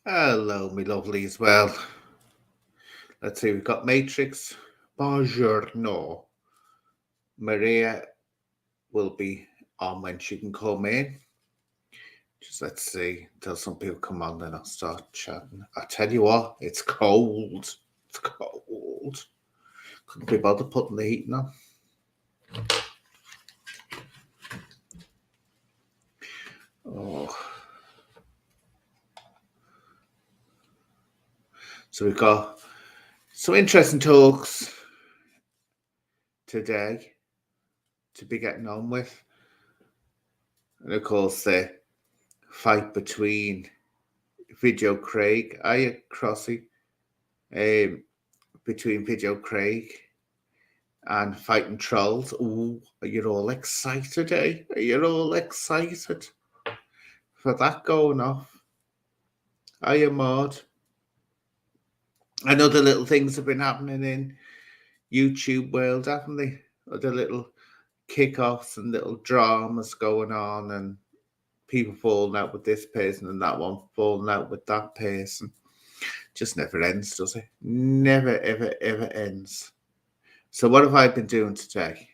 Hello, me lovelies. Well, let's see, we've got Matrix. Buongiorno. Maria will be on when she can come in. Just let's see, until some people come on, then I'll start chatting. I tell you what, it's cold. It's cold. Couldn't be bothered putting the heating on. Oh. So we've got some interesting talks today to be getting on with. And of course, the fight between ViDEOCRaig, are you Crossy? Between ViDEOCRaig and fighting trolls. Ooh, are you all excited, eh? Are you all excited for that going off? Are you mad? I know the little things have been happening in YouTube world, haven't they? The little kickoffs and little dramas going on, and people falling out with this person and that one falling out with that person. Just never ends, does it? Never, ever, ever ends. So what have I been doing today?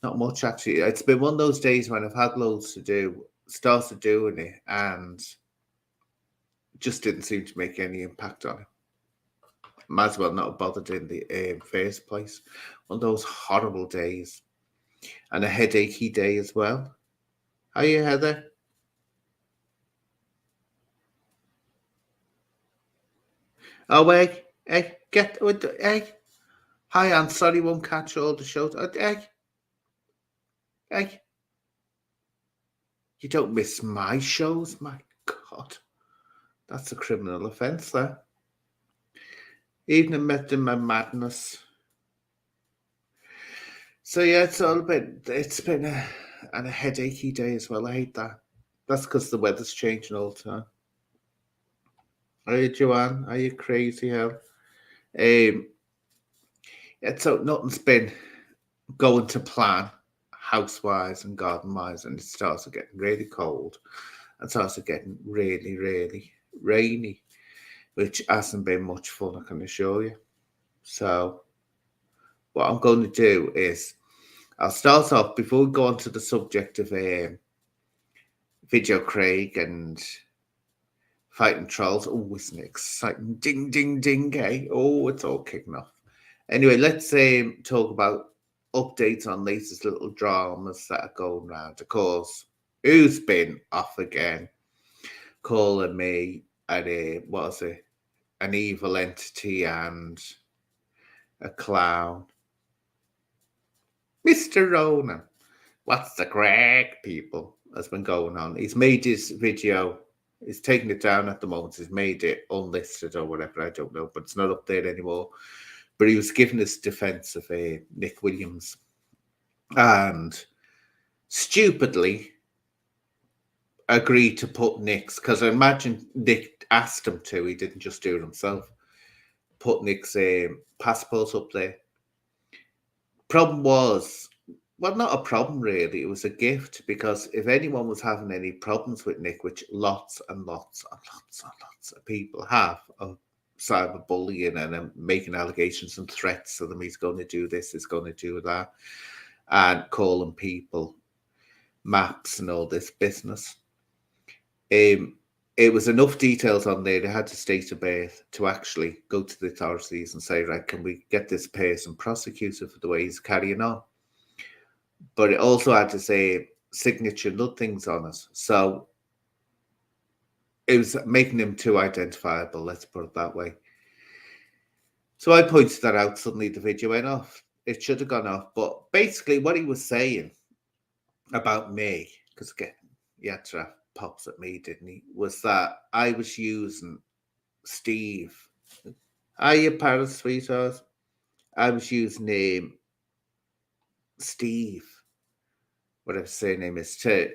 Not much, actually. It's been one of those days when I've had loads to do, started doing it, and just didn't seem to make any impact on it. Might as well not have bothered in the first place. One of those horrible days. And a headachy day as well. How are you, Heather? Oh, hey, get with the, hey. Hi, I'm sorry, won't catch all the shows. Hey. You don't miss my shows? My God. That's a criminal offence there. Evening met in my madness. So yeah, it's been a headachy day as well. I hate that. That's because the weather's changing all the time. Are you, Joanne? Are you crazy hell? Yeah, so nothing's been going to plan house-wise and garden-wise, and it starts to get really cold and starts to getting really, really rainy, which hasn't been much fun, I can assure you. So what I'm going to do is I'll start off before we go on to the subject of ViDEOCRaig and fighting trolls. Oh, isn't it exciting? Ding, ding, ding, eh? Oh, it's all kicking off. Anyway, let's talk about updates on latest little dramas that are going around. Of course, who's been off again? Calling me what is it? An evil entity and a clown. Mr. Ronan. What's the crack, people? Has been going on. He's made his video. He's taking it down at the moment. He's made it unlisted or whatever. I don't know, but it's not up there anymore. But he was giving his defense of Nick Williams, and stupidly agreed to put Nick's, because I imagine Nick asked him to. He didn't just do it himself. Put Nick's passport up there. Problem was, well, not a problem really. It was a gift, because if anyone was having any problems with Nick, which lots and lots and lots and lots of people have, of cyberbullying and making allegations and threats to them, he's going to do this, he's going to do that, and calling people maps and all this business. It was enough details on there. They had to state a birth to actually go to the authorities and say, right, can we get this person prosecuted for the way he's carrying on? But it also had to say signature things on it. So it was making him too identifiable, let's put it that way. So I pointed that out. Suddenly the video went off. It should have gone off. But basically what he was saying about me, because again, he had to have pops at me, didn't he? Was that I was using Steve. Are you Paris, sweetheart? I was using Steve, whatever his surname is, to,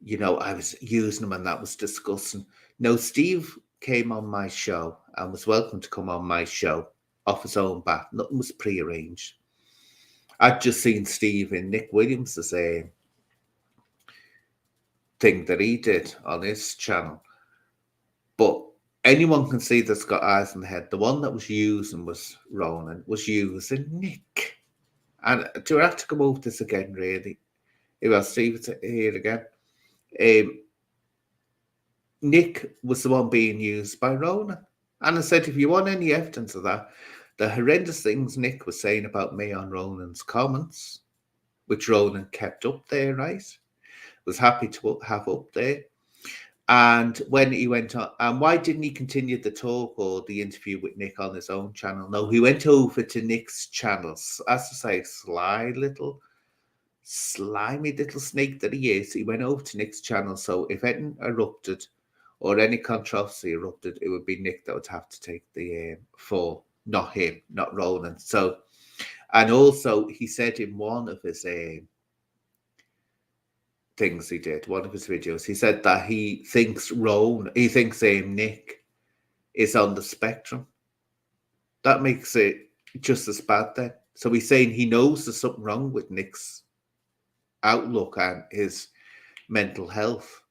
I was using him and that was disgusting. No, Steve came on my show and was welcome to come on my show off his own bat. Nothing was prearranged. I'd just seen Steve in Nick Williams' thing that he did on his channel. anyone can see that's got eyes in the head. The one that was using was Ronan, was using Nick. And do I have to go over this again, really? If I'll Steve here again. Nick was the one being used by Ronan. And I said, if you want any evidence of that, the horrendous things Nick was saying about me on Ronan's comments, which Ronan kept up there, right? Was happy to have up there. And when he went on, and why didn't he continue the talk or the interview with Nick on his own channel? No, he went over to Nick's channels. As I say, slimy little snake that he is. He went over to Nick's channel. So if anything erupted or any controversy erupted, it would be Nick that would have to take the fall, not him, not Ronan. So, and also he said in one of his things he did, one of his videos, he said that he thinks Nick is on the spectrum. That makes it just as bad then. So he's saying he knows there's something wrong with Nick's outlook and his mental health.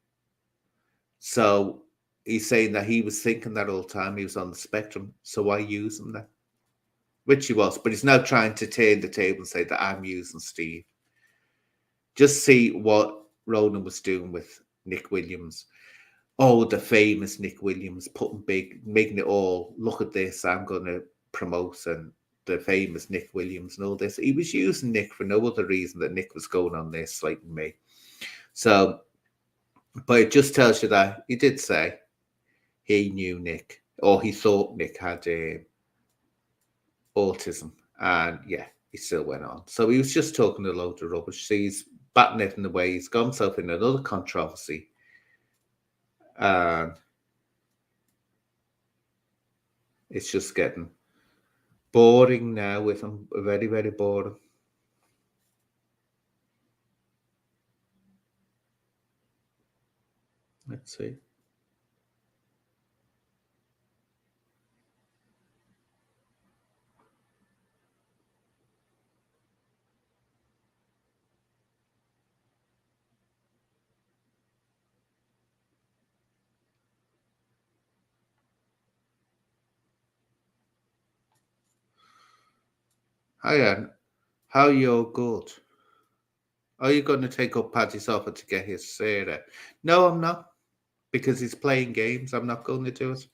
So he's saying that he was thinking that all the time he was on the spectrum. So why use him then? Which he was, but he's now trying to turn the table and say that I'm using Steve. Just see what Ronan was doing with Nick Williams. Oh, the famous Nick Williams, making it all, look at this, I'm going to promote and the famous Nick Williams and all this. He was using Nick for no other reason that Nick was going on this, like me. So, but it just tells you that he did say he knew Nick, or he thought Nick had autism. And yeah, he still went on. So he was just talking a load of rubbish. So he's batting it in the way. He's got himself in another controversy. And it's just getting boring now with him. Very, very boring. Let's see. Hi, Anne. How you're good? Are you going to take up Paddy's offer to get his Sarah? No, I'm not. Because he's playing games. I'm not going to do it.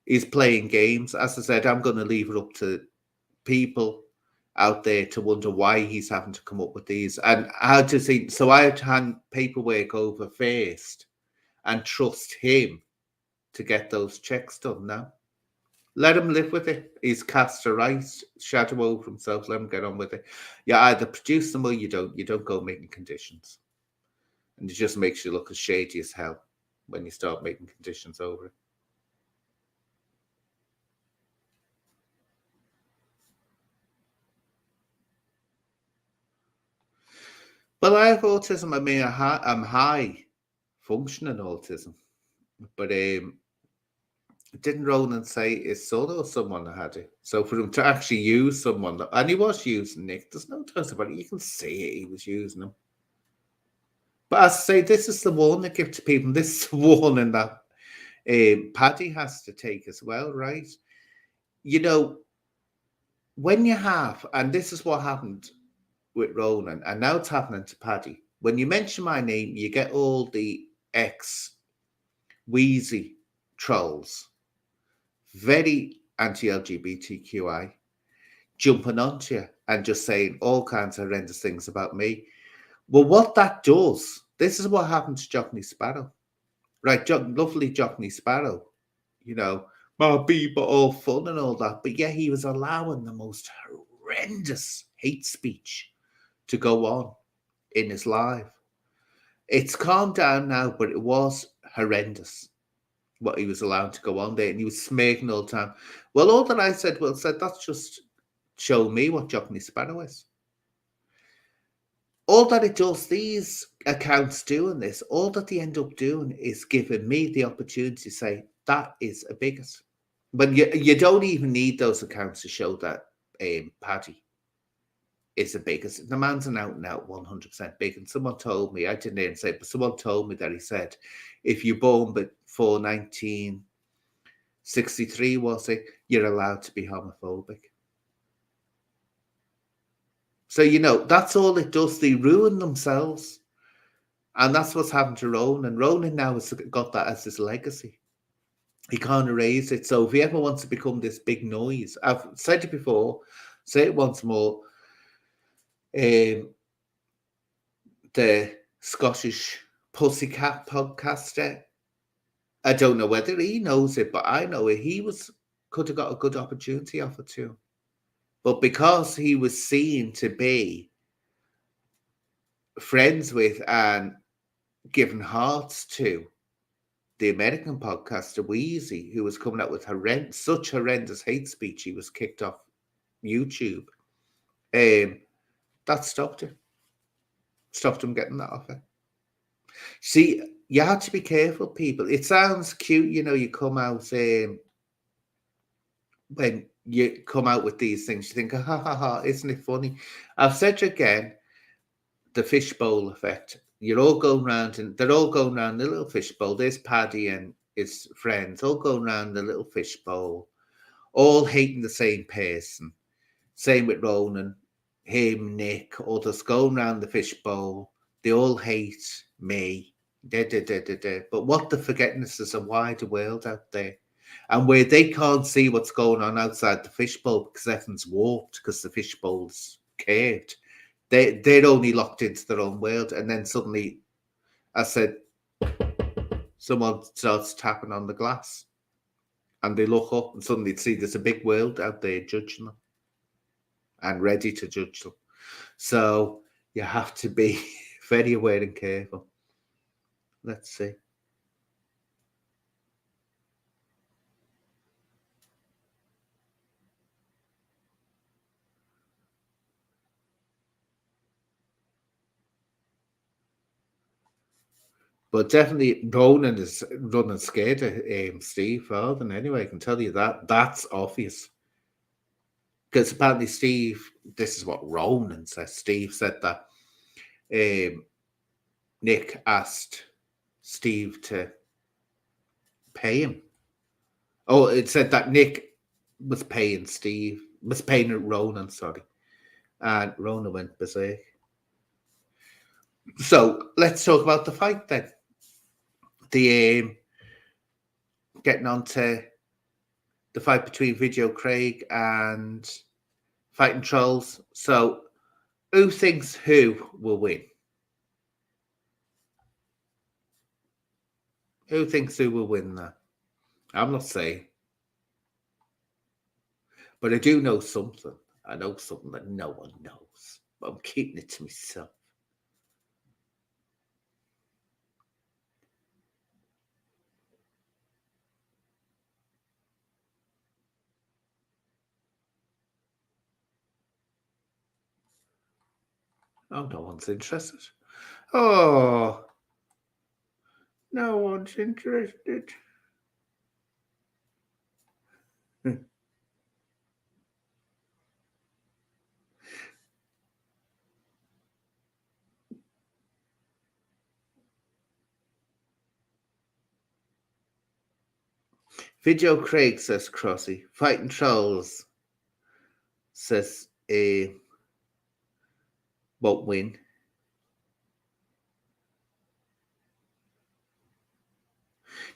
He's playing games. As I said, I'm going to leave it up to people out there to wonder why he's having to come up with these and how to see. So I had to hand paperwork over first and trust him to get those checks done now. Let him live with it. He's cast a right shadow over himself. Let him get on with it. You either produce them or you don't. You don't go making conditions. And it just makes you look as shady as hell when you start making conditions over it. Well, I have autism. I mean, I'm high functioning autism. But didn't Ronan say his son or someone that had it? So for him to actually use someone, and he was using Nick, there's no doubt about it. You can see it, he was using him. But as I say, this is the warning I give to people. This is the warning that Paddy has to take as well, right? You know, when you have, and this is what happened with Ronan, and now it's happening to Paddy. When you mention my name, you get all the ex-Wheezy trolls, very anti-LGBTQI, jumping onto you and just saying all kinds of horrendous things about me. Well, what that does, this is what happened to Jockney Sparrow. Right, lovely Jockney Sparrow, you know, my people all fun and all that. But yeah, he was allowing the most horrendous hate speech to go on in his live. It's calmed down now, but it was horrendous what he was allowed to go on there, and he was smirking all the time. Well, all that I said, that's just show me what Jockney Sparrow is. All that it does, these accounts doing this, all that they end up doing is giving me the opportunity to say, that is a bigot. But you don't even need those accounts to show that Paddy is a bigot. The man's an out and out 100% bigot. Someone told me, I didn't even say it, but someone told me that he said, if you're born before 19, 63 was it? You're allowed to be homophobic. So, that's all it does. They ruin themselves. And that's what's happened to Ronan. Ronan now has got that as his legacy. He can't erase it. So if he ever wants to become this big noise, I've said it before, say it once more, the Scottish Pussycat podcaster, I don't know whether he knows it, but I know it. Could have got a good opportunity off it too. But because he was seen to be friends with and given hearts to the American podcaster Wheezy, who was coming out with such horrendous hate speech, he was kicked off YouTube. That stopped him. Stopped him getting that offer. See, you have to be careful, people. It sounds cute, you come out when you come out with these things, you think, ha ha ha, isn't it funny? I've said it again, the fishbowl effect. You're all going round, and they're all going round the little fishbowl. There's Paddy and his friends all going round the little fishbowl, all hating the same person. Same with Ronan, him, Nick, others going round the fishbowl. They all hate me. But what they're forgetting is there's a wider world out there. And where they can't see what's going on outside the fishbowl because everything's warped, because the fishbowl's curved. They're only locked into their own world. And then suddenly, I said, someone starts tapping on the glass. And they look up and suddenly see there's a big world out there judging them and ready to judge them. So you have to be very aware and careful. Let's see. But definitely Ronan is running scared of Steve Farthing anyway, I can tell you that. That's obvious. Because apparently Steve, this is what Ronan says, Steve said that Nick asked Steve to pay him. Oh, it said that Nick was paying Ronan, sorry. And Ronan went berserk. So let's talk about the fight then. The getting on to the fight between ViDEOCRaig and Fighting Trolls. So who thinks who will win? Who thinks who will win that? I'm not saying. But I do know something. I know something that no one knows. But I'm keeping it to myself. Oh, no one's interested. Oh, no one's interested. ViDEOCRaig, says Crossy. Fighting Trolls, says won't win.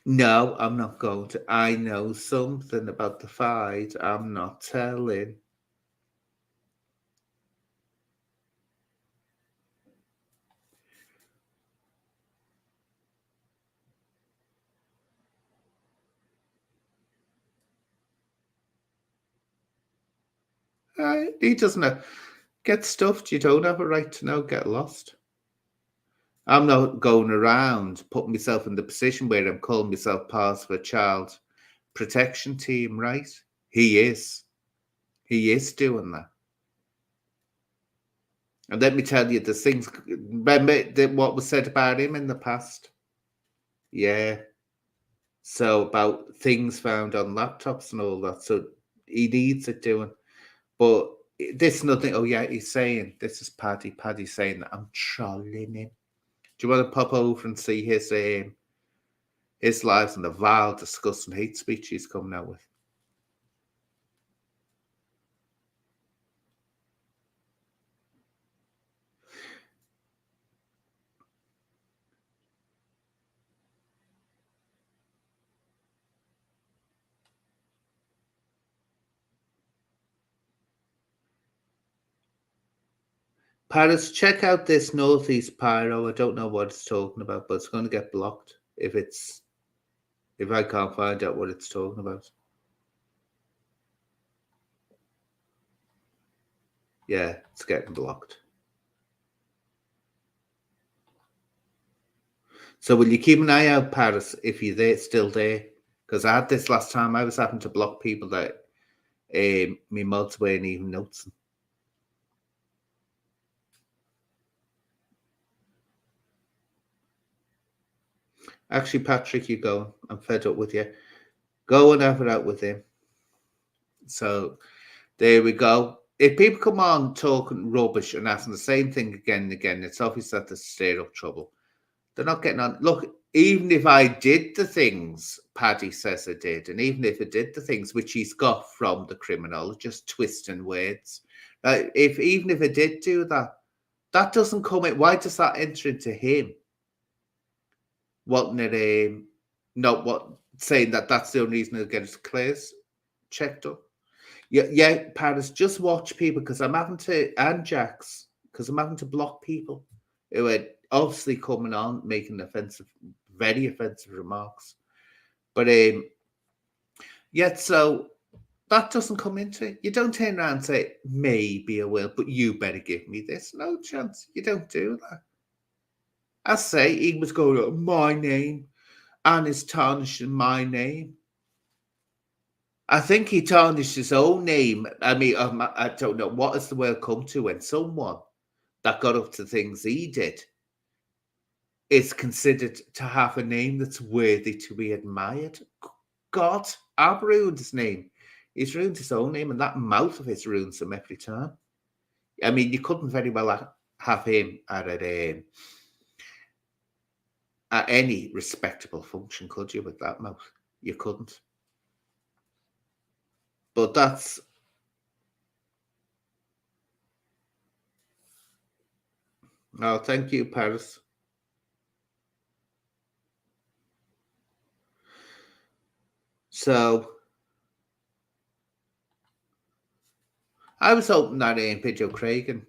No, I'm not going to. I know something about the fight. I'm not telling. He doesn't know. Get stuffed. You don't have a right to know. Get lost. I'm not going around putting myself in the position where I'm calling myself part of a child protection team, right? He is. He is doing that. And let me tell you, the things. Remember what was said about him in the past? Yeah. So about things found on laptops and all that. So he needs it doing. But this is nothing. Oh yeah, he's saying this is Paddy. Paddy's saying that I'm trolling him. Do you want to pop over and see his his lives and the vile, disgusting hate speech he's coming out with. Paris, check out this Northeast Pyro. I don't know what it's talking about, but it's going to get blocked if I can't find out what it's talking about. Yeah, it's getting blocked. So will you keep an eye out, Paris, if you're there, still there? Because I had this last time. I was having to block people that me mods weren't even noticing. Actually, Patrick, you go. I'm fed up with you. Go and have it out with him. So there we go. If people come on talking rubbish and asking the same thing again and again, it's obvious that they're stirred up trouble. They're not getting on. Look, even if I did the things Paddy says I did, and even if I did the things which he's got from the criminologist, twisting words, even if I did do that, that doesn't come in. Why does that enter into him? Wanting it, not what saying that that's the only reason to get his clears checked up. Yeah, Paris, just watch people because I'm having to, and Jax, because I'm having to block people who are obviously coming on making very offensive remarks. But yet, so that doesn't come into it. You don't turn around and say, maybe I will, but you better give me this. No chance. You don't do that. I say he was going, oh, my name, and is tarnishing my name. I think he tarnished his own name. I mean, I don't know. What has the world come to when someone that got up to things he did is considered to have a name that's worthy to be admired? God, I've ruined his name. He's ruined his own name, and that mouth of his ruins him every time. I mean, you couldn't very well have him at any respectable function, could you, with that mouth? You couldn't. But that's... Oh, thank you, Paris. So, I was hoping that ViDEOCRAiG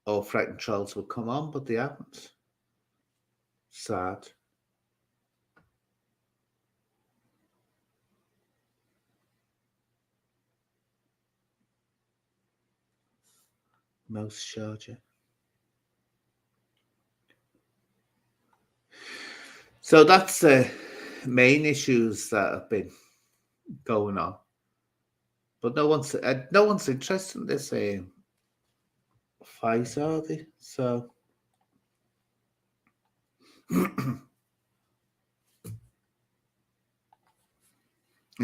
or Frightened Trolls would come on, but they haven't. Sad. Mouse charger. So that's the main issues that have been going on, but no one's interested in this fight, are they? So and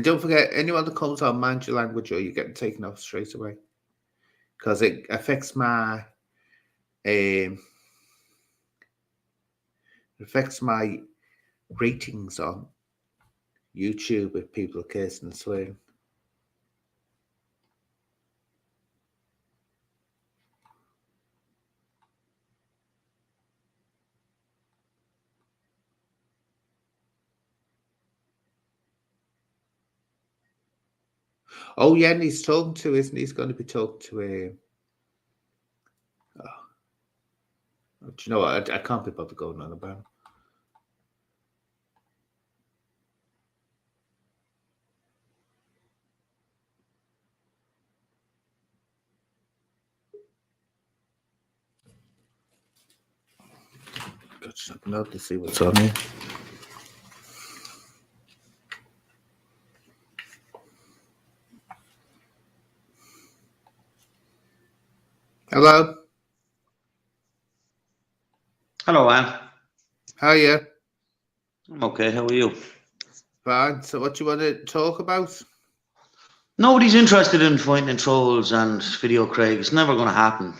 don't forget, anyone that comes on, mind your language or you're getting taken off straight away, because it affects my ratings on YouTube if people are cursing and swearing. Oh yeah, and he's talking to, isn't he? He's going to be talking to do you know what? I can't be bothered going on about him. Got something out to see what's on here. Hello. Hello, Anne. How are you? I'm okay. How are you? Fine. So what do you want to talk about? Nobody's interested in finding trolls and ViDEOCRAiG. It's never going to happen.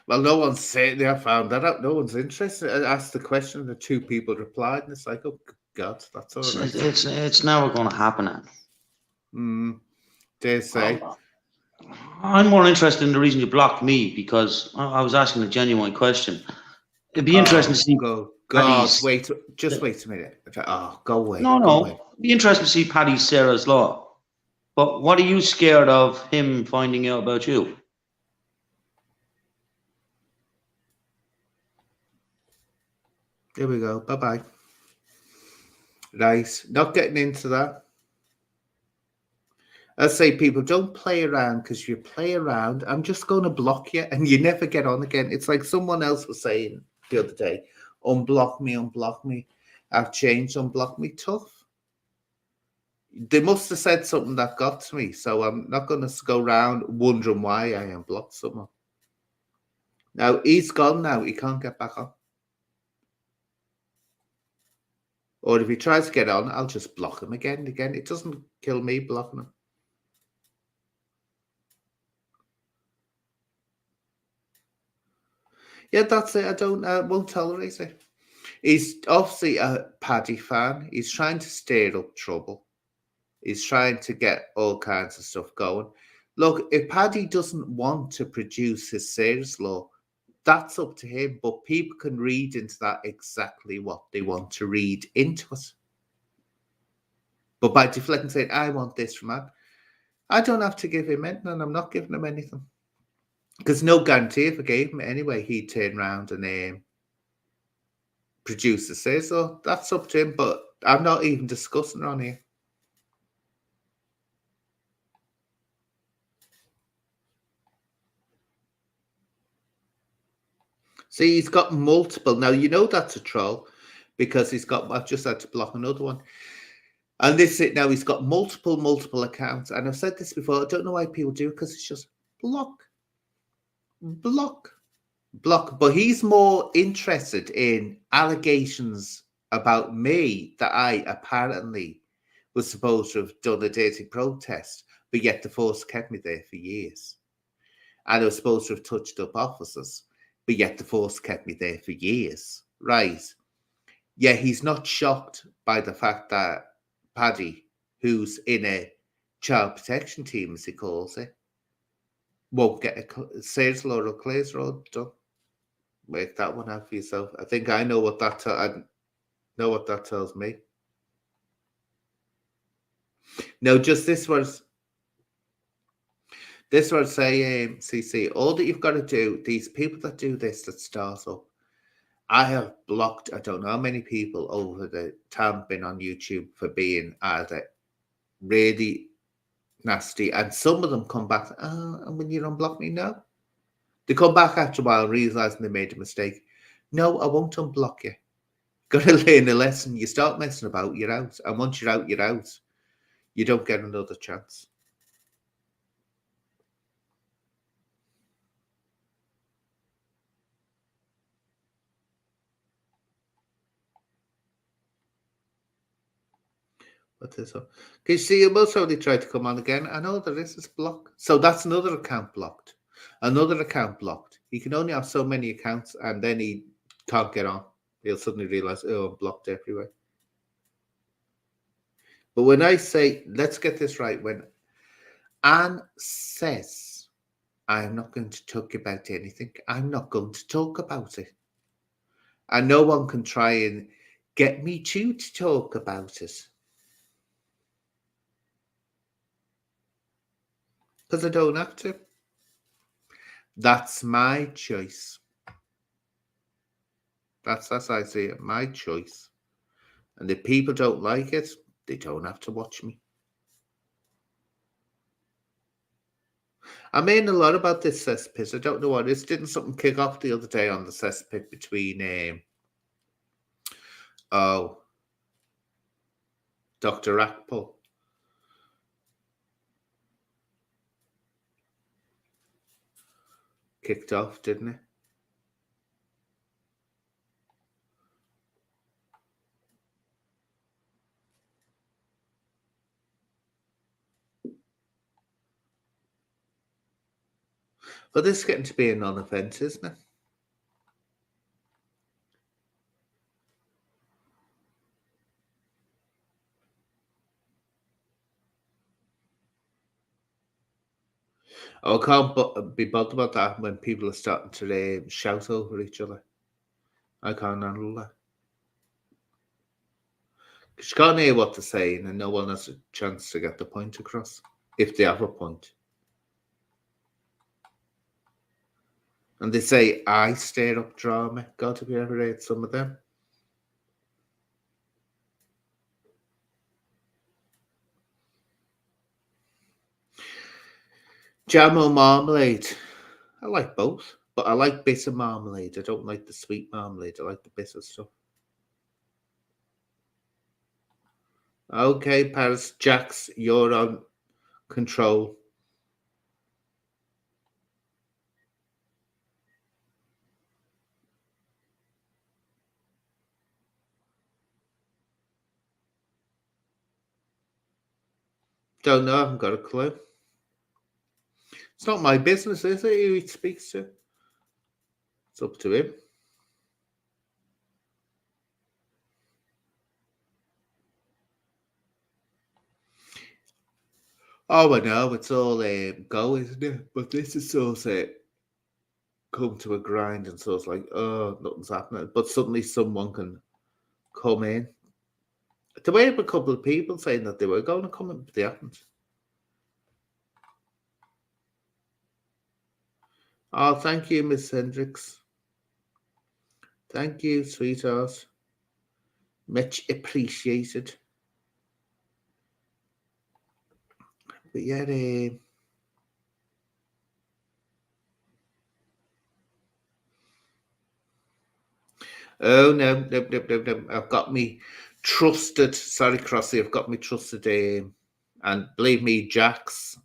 Well, no one's saying I found that out. No one's interested. I asked the question, and the two people replied, and it's like, oh God, that's all right. It's never going to happen. Dare say. I'm more interested in the reason you blocked me, because I was asking a genuine question. It'd be interesting to see God, Paddy's. wait, just wait a minute. Oh, go away. No, Go away. it'd be interesting to see Paddy's Sarah's Law. But what are you scared of him finding out about you? There we go. Bye-bye. Right. Not getting into that. I say, people, don't play around, because if you play around, I'm just going to block you and you never get on again. It's like someone else was saying the other day, unblock me, unblock me. I've changed, unblock me. Tough. They must have said something that got to me, so I'm not going to go around wondering why I unblocked someone. Now, he's gone now. He can't get back on. Or if he tries to get on, I'll just block him again and again. It doesn't kill me blocking him. Yeah, that's it. Won't tolerate it. He's obviously a Paddy fan. He's trying to stir up trouble. He's trying to get all kinds of stuff going. Look, if Paddy doesn't want to produce his Sarah's Law, that's up to him. But people can read into that exactly what they want to read into it. But by deflecting, saying, I want this from that, I don't have to give him anything, and I'm not giving him anything. Because no guarantee if I gave him it anyway, he'd turn around and produce the say. So that's up to him, but I'm not even discussing it on here. See, he's got multiple. Now, you know that's a troll, because I've just had to block another one. And this it now, he's got multiple accounts. And I've said this before, I don't know why people do it, because it's just block. But he's more interested in allegations about me that I apparently was supposed to have done a dirty protest, but yet the force kept me there for years. And I was supposed to have touched up officers, but yet the force kept me there for years. Right. Yeah, he's not shocked by the fact that Paddy, who's in a child protection team, as he calls it, won't get a Sarah's Law or Clare's Law done. Make that one out for yourself. I think I know what that tells me. No, just this was say, CC, all that you've got to do, these people that do this, that start up, I have blocked, I don't know how many people over the time been on YouTube for being either really nasty, and some of them come back, and when you unblock me, no. They come back after a while realizing they made a mistake. No, I won't unblock you. Got to learn a lesson. You start messing about, you're out. And once you're out, you're out. You don't get another chance. What is up? Can you see, also they tried to come on again? I know there is this block. So that's another account blocked. Another account blocked. He can only have so many accounts, and then he can't get on. He'll suddenly realize, oh, I'm blocked everywhere. But when I say, let's get this right, when Anne says, I'm not going to talk about anything, I'm not going to talk about it. And no one can try and get me to talk about it. Because I don't have to. That's my choice. That's as I see it, my choice. And if people don't like it, they don't have to watch me. I mean a lot about this cesspit. I don't know what it is. Didn't something kick off the other day on the cesspit between Dr. Rackpole? Kicked off, didn't it? But this is getting to be a non-event, isn't it? I can't be bothered about that when people are starting to shout over each other. I can't handle that. You can't hear what they're saying, and no one has a chance to get the point across, if they have a point. And they say, I stir up drama. God, have you ever heard some of them? Jam or marmalade? I like both, but I like bitter marmalade. I don't like the sweet marmalade. I like the bitter stuff. Okay, Paris. Jax, you're on control. Don't know. I haven't got a clue. It's not my business, is it, who he speaks to? It's up to him. Oh, I know. It's all go, isn't it? But this is sort of come to a grind, and so it's like, oh, nothing's happening. But suddenly someone can come in. There were a couple of people saying that they were going to come in, but they haven't. Oh, thank you, Miss Hendricks. Thank you, sweetheart. Much appreciated. But yeah, oh no. I've got me trusted. Sorry, Crossy. I've got me trusted. And believe me, Jax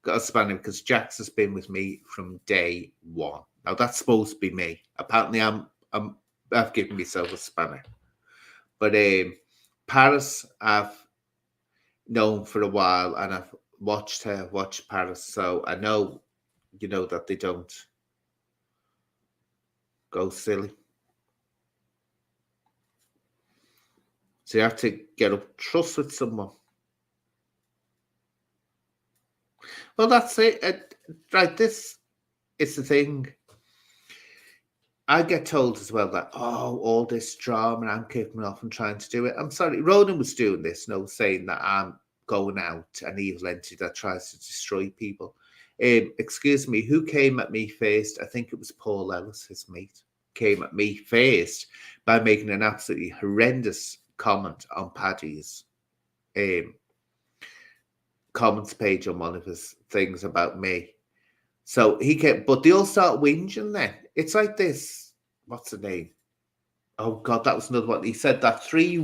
got a spanner because Jax has been with me from day one. Now that's supposed to be me. Apparently, I've given myself a spanner. But Paris, I've known for a while, and I've watched Paris, so I know, that they don't go silly. So you have to get up trust with someone. Well, that's it. Right, this is the thing. I get told as well that, all this drama, and I'm kicking off and trying to do it. I'm sorry, Ronan was doing this, saying that I'm going out an evil entity that tries to destroy people. Excuse me, who came at me first? I think it was Paul Ellis, his mate, came at me first by making an absolutely horrendous comment on Paddy's comments page on one of his things about me. So he kept, but they all start whinging then. It's like this. What's the name? Oh, God, that was another one. He said that he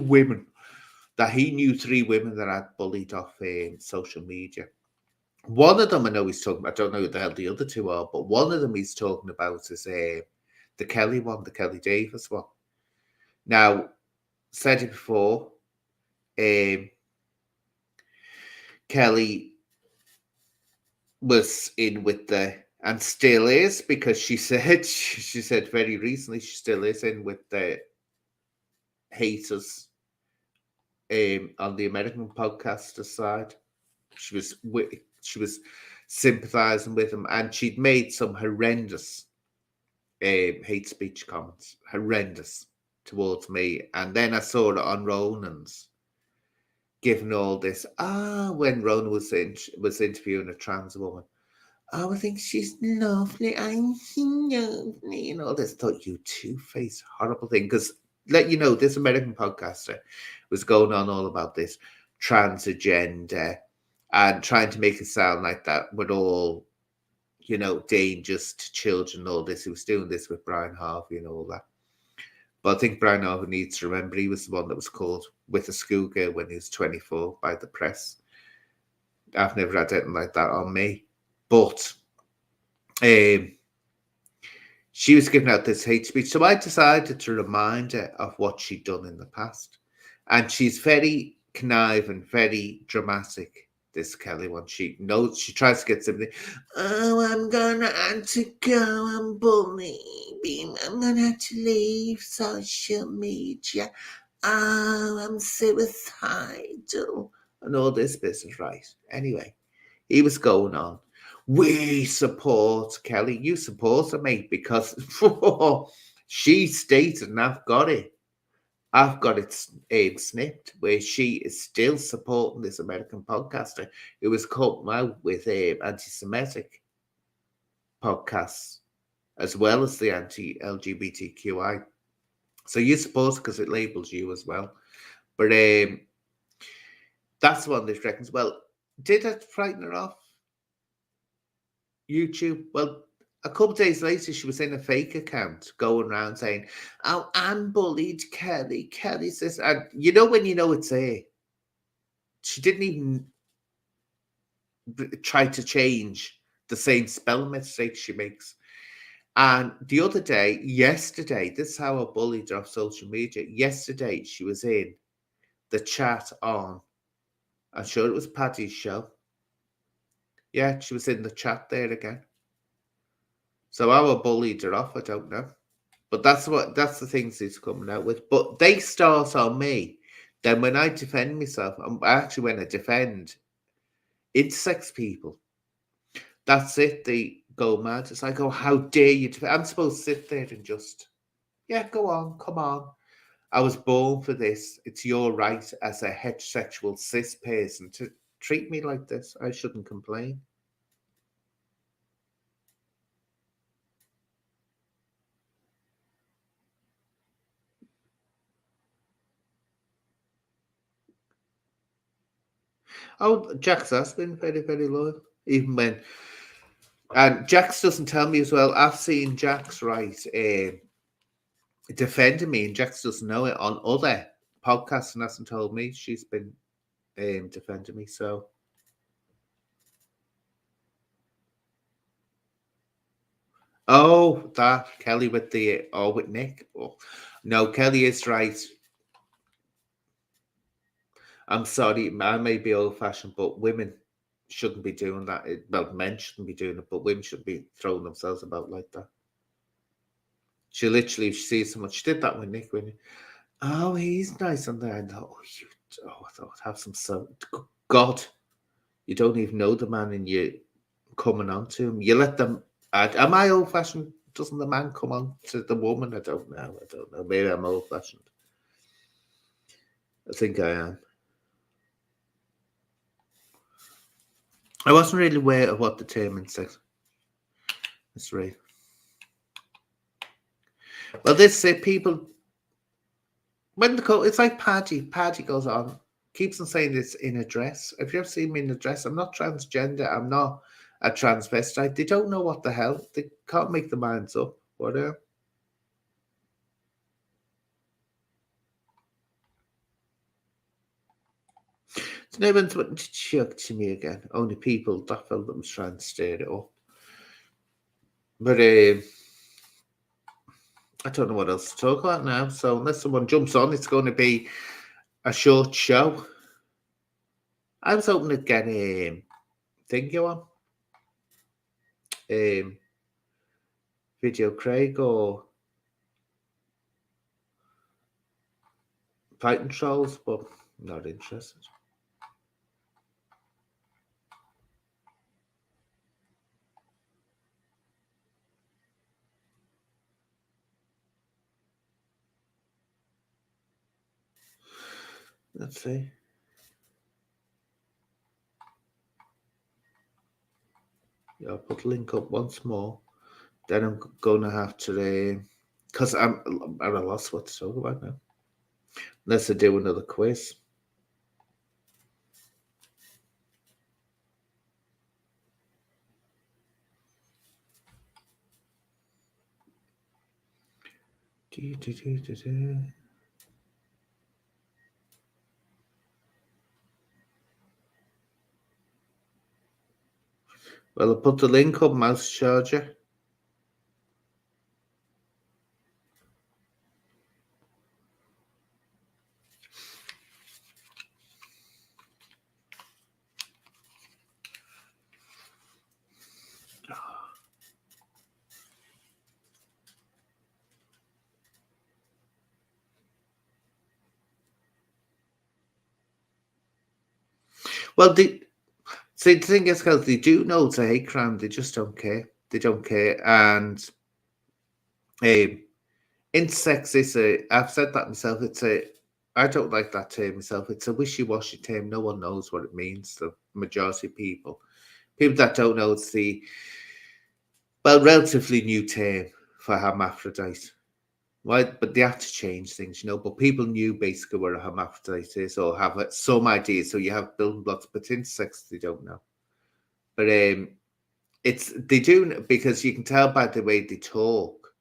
knew 3 women that had bullied off social media. One of them I know he's talking about, I don't know who the hell the other 2 are, but one of them he's talking about is the Kelly one, the Kelly Davis one. Now, said it before, Kelly was in with and still is, because she said very recently she still is in with the haters on the American podcaster side. She was sympathizing with him, and she'd made some horrendous hate speech comments, horrendous, towards me. And then I saw it on Ronan's, giving all this. When Ronan was interviewing a trans woman, I think she's lovely. I'm lovely, and all this. Thought, you two-faced horrible thing. Because let you know, this American podcaster was going on all about this trans agenda and trying to make it sound like that we're all, dangerous to children and all this. He was doing this with Brian Harvey and all that. But I think Brian Harvey needs to remember he was the one that was caught with a schoolgirl when he was 24 by the press. I've never had anything like that on me. But she was giving out this hate speech. So I decided to remind her of what she'd done in the past. And she's very conniving, very dramatic. This Kelly one, she knows, she tries to get something. Oh, I'm gonna have to go and bully. I'm gonna have to leave social media. Oh, I'm suicidal. And all this business, right? Anyway, he was going on. We support Kelly. You support her, mate, because she stated, and I've got it. I've got it snipped, where she is still supporting this American podcaster who was caught out with anti-Semitic podcasts as well as the anti-LGBTQI. So you support because it labels you as well. But that's one that reckons, well, did it frighten her off? YouTube? Well, a couple of days later, she was in a fake account going around saying, oh, I'm bullied, Kelly. Kelly's this. And you know when you know it's there? She didn't even try to change the same spelling mistake she makes. And the other day, yesterday, this is how I bullied her off social media. Yesterday, she was in the chat on, I'm sure it was Paddy's show. Yeah, she was in the chat there again. So how I bullied her off, I don't know. But that's the things he's coming out with. But they start on me. Then when I defend myself, actually when I defend intersex people, that's it. They go mad. It's like, oh, how dare you defend? I'm supposed to sit there and just, yeah, go on, come on. I was born for this. It's your right as a heterosexual cis person to treat me like this. I shouldn't complain. Oh, Jax has been very, very loyal. Even when, and Jax doesn't tell me as well. I've seen Jax defending me, and Jax doesn't know it on other podcasts and hasn't told me. She's been defending me. So, oh, that Kelly with the with Nick. Oh, no, Kelly is right. I'm sorry, I may be old fashioned, but women shouldn't be doing that. Well, men shouldn't be doing it, but women shouldn't be throwing themselves about like that. She literally, if she sees someone, she did that with Nick. Oh, he's nice on there. And I thought, have some God, you don't even know the man, and you coming on to him. You let them. Am I old fashioned? Doesn't the man come on to the woman? I don't know. Maybe I'm old fashioned. I think I am. I wasn't really aware of what the term intersex. That's right. Well, this people when it's like Paddy goes on, keeps on saying this in a dress. If you ever seen me in a dress, I'm not transgender. I'm not a transvestite. They don't know what the hell. They can't make the minds up. Whatever. So no one's wanting to chuck to me again. Only people that felt that was trying to stir it up. But I don't know what else to talk about now. So unless someone jumps on, it's going to be a short show. I was hoping to get a thingy on. ViDEOCRAiG or fighting trolls, but not interested. Let's see. Yeah, I'll put the link up once more. Then I'm gonna have to, because I'm at a loss what to talk about now. Unless I do another quiz. Well, I'll put the link up, mouse charger. Well, see, the thing is, because they do know it's a hate crime, they just don't care. They don't care. And intersex is I've said that myself, I don't like that term myself. It's a wishy-washy term. No one knows what it means, the majority of people. People that don't know, it's the, well, relatively new term for hermaphrodite. Right, but they have to change things, but people knew basically what a hermaphrodite is or have some idea. So you have building blocks, but intersex, they don't know. But they do, because you can tell by the way they talk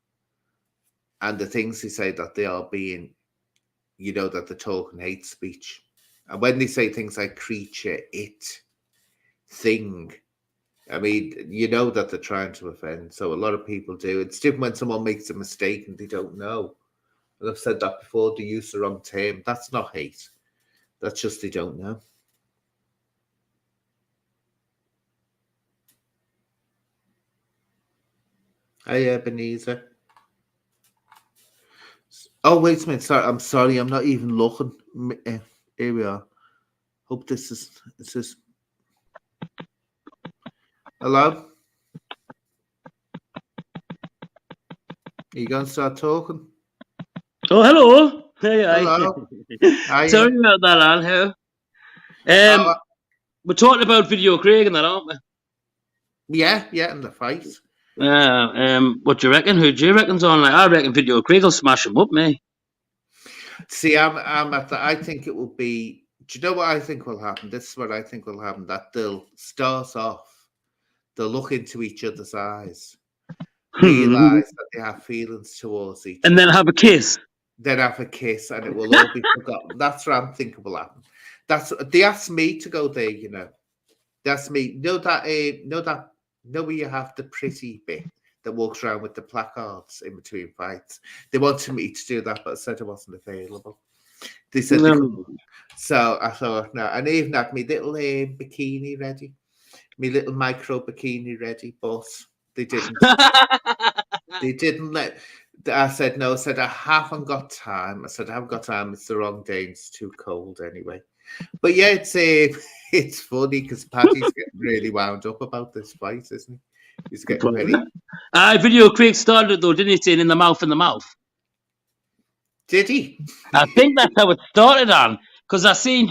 and the things they say that they are being, that they're talking hate speech. And when they say things like creature, it, thing, I mean, that they're trying to offend. So a lot of people do. It's different when someone makes a mistake and they don't know. And I've said that before, they use the wrong term. That's not hate. That's just they don't know. Hey, Ebenezer. Oh, wait a minute. Sorry, I'm sorry. I'm not even looking. Here we are. Hope this is. Hello? Are you going to start talking? Oh, hello. Hey, Hello. Sorry about that, Al. We're talking about ViDEOCRaig and that, aren't we? Yeah, and the fight. What do you reckon? Who do you reckon's on? I reckon ViDEOCRaig will smash him up, mate. See, I'm at I think it will be. Do you know what I think will happen? This is what I think will happen. That they'll start off. They'll look into each other's eyes, realize that they have feelings towards each other, and then have a kiss. Then have a kiss, and it will all be forgotten. That's what I'm thinking will happen. They asked me to go there. That's me. Know where you have the pretty bit that walks around with the placards in between fights. They wanted me to do that, but I said I wasn't available. They said they couldn't. So I thought no, and I even had my little bikini ready, my little micro bikini ready, but they didn't. They didn't let. I said no. I said I haven't got time. I said I haven't got time. It's the wrong day. It's too cold anyway. But yeah, it's funny because Paddy's getting really wound up about this fight, isn't he? He's getting very. ViDEOCRaig started though, didn't he? Saying in the mouth. Did he? I think that's how it started on. Because I seen,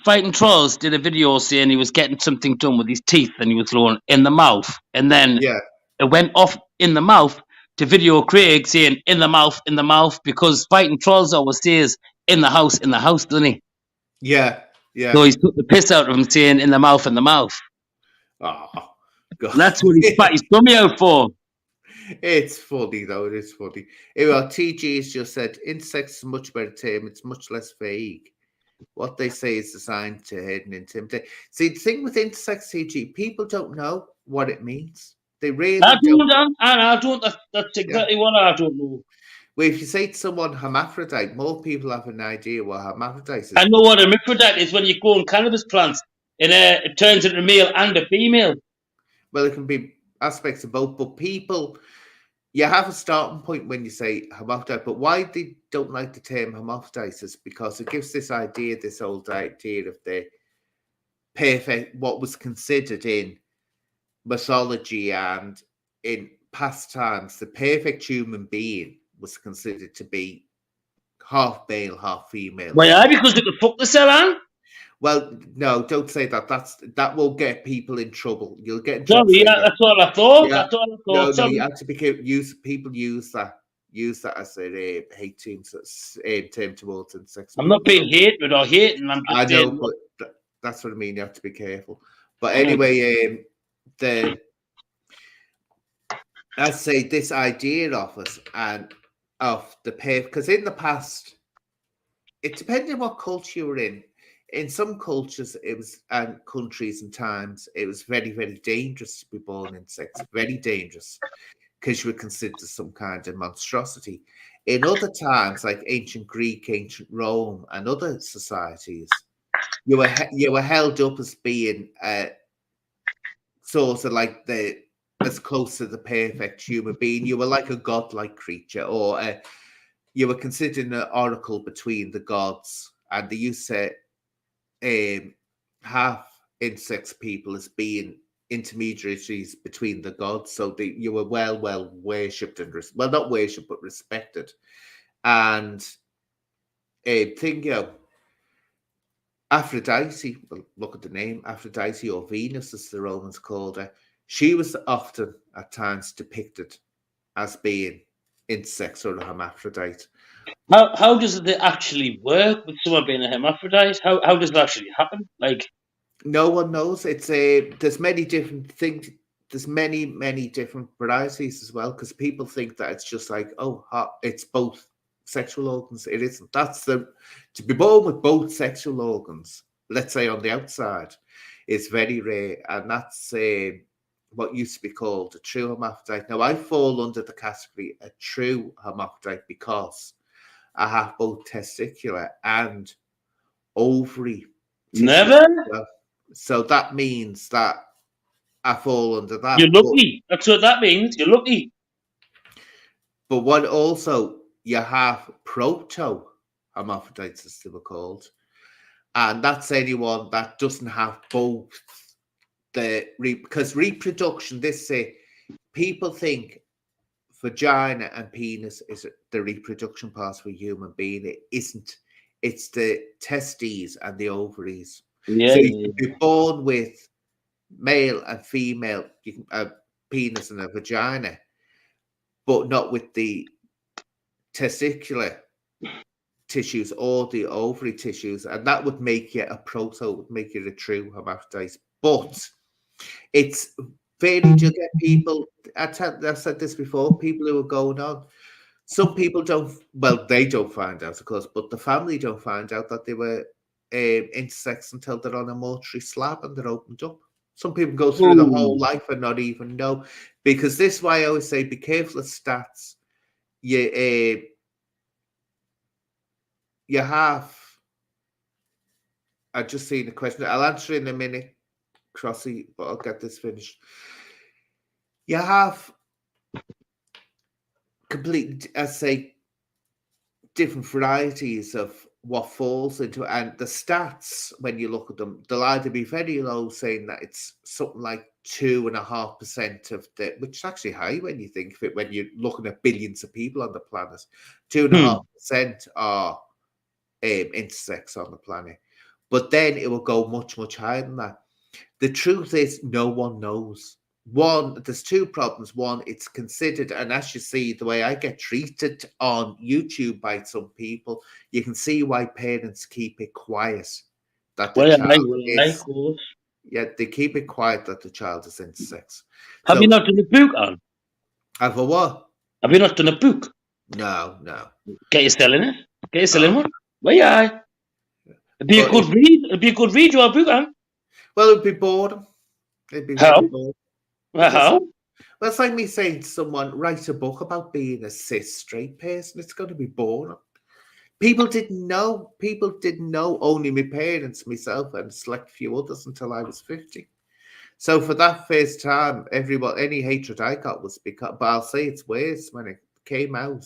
Fighting Trolls did a video saying he was getting something done with his teeth and he was going in the mouth. And then it went off in the mouth to ViDEOCRaig saying in the mouth, because Fighting Trolls always says in the house, doesn't he? Yeah. So he's put the piss out of him saying in the mouth. Oh, God. That's what he spat his tummy out for. It's funny, though. It is funny. Well, TG has just said, intersex is a much better term. It's much less vague. What they say is designed to hide and intimidate. See, the thing with intersex, TG, people don't know what it means. They really don't. I don't. That's exactly what I don't know. Well, if you say to someone hermaphrodite, more people have an idea what hermaphrodite is. I know what a hermaphrodite is when you go on cannabis plants and it turns into a male and a female. Well, it can be aspects of both, but people, you have a starting point when you say hermaphrodite, but why they don't like the term hermaphrodite is because it gives this old idea of the perfect, what was considered in mythology and in past times, the perfect human being was considered to be half male, half female. Why? Because they could fuck the cell on? Well, no, don't say that. That will get people in trouble. You'll get in trouble. Sorry, that's all I thought. Yeah. That's all I thought. No, you have to be careful. People use that as a hate term towards sex. I'm not being hatred or hating. I'm just I know, but that's what I mean. You have to be careful. But anyway, I say this idea of us and of the because in the past, it depended on what culture you were in. In some cultures, it was, and countries and times, it was very, very dangerous to be born in sex. Very dangerous, because you were considered some kind of monstrosity. In other times, like ancient Greek, ancient Rome, and other societies, you were held up as being sort of like as close to the perfect human being. You were like a godlike creature, or you were considered an oracle between the gods, and they used to half insects people as being intermediaries between the gods, so you were well worshipped and not worshipped but respected. And thing, Aphrodite, well, look at the name, Aphrodite, or Venus as the Romans called her, she was often at times depicted as being intersex or a hermaphrodite. How does it actually work with someone being a hermaphrodite? How does it actually happen? Like, no one knows. It's there's many different things. There's many different varieties as well, because people think that it's just like, oh, it's both sexual organs. It isn't. That's to be born with both sexual organs, let's say on the outside, is very rare, and that's what used to be called a true hermaphrodite. Now I fall under the category a true hermaphrodite because I have both testicular and ovary never. tissue. So that means that I fall under that. You're lucky. That's what that means. You're lucky. But what also, you have proto-hermaphrodites, as they were called. And that's anyone that doesn't have both because reproduction, people think vagina and penis is the reproduction part for a human being. It isn't. It's the testes and the ovaries. Yeah, so you can be born with male and female, a penis and a vagina, but not with the testicular tissues or the ovary tissues, and that would make you a would make you a true hermaphrodite. But it's very, you get people, I've said this before, people who are going on, some people they don't find out, of course, but the family don't find out that they were intersex until they're on a mortuary slab and they're opened up. Some people go through the whole life and not even know, because this is why I always say, be careful of stats. You have, I've just seen a question, I'll answer in a minute, Crossy, but I'll get this finished. You have complete, I say, different varieties of what falls into, and the stats, when you look at them, they'll either be very low, saying that it's something like 2.5% of the, which is actually high when you think of it, when you're looking at billions of people on the planet. 2.5% are intersex on the planet, but then it will go much higher than that. The truth is, no one knows. One, there's two problems. One, it's considered, and as you see, the way I get treated on YouTube by some people, you can see why parents keep it quiet that the child is. Yeah, they keep it quiet that the child is intersex. Have you not done a book on? Have a what? Have you not done a book? No. Get you selling it. Get you selling one. Well, yeah. It'd be a good read. It'd be a good read. Your book on. Well, it'd be boredom. It'd be how? Bored. How? Well, it's like me saying to someone, write a book about being a cis straight person. It's going to be boring. People didn't know. People didn't know. Only my parents, myself, and a select few others until I was 50. So for that first time, any hatred I got was because, but I'll say it's worse when it came out.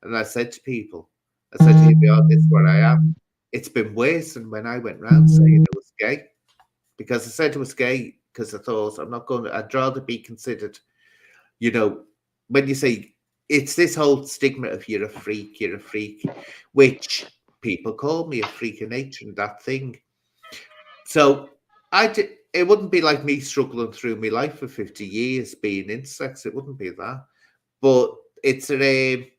And I said to people, I said, here we are, this is where I am. It's been worse than when I went round saying it was gay. Because I said it was gay because I thought I'd rather be considered, when you say, it's this whole stigma of you're a freak, which people call me a freak of nature and that thing. So it wouldn't be like me struggling through my life for 50 years being intersex. It wouldn't be that. But it's this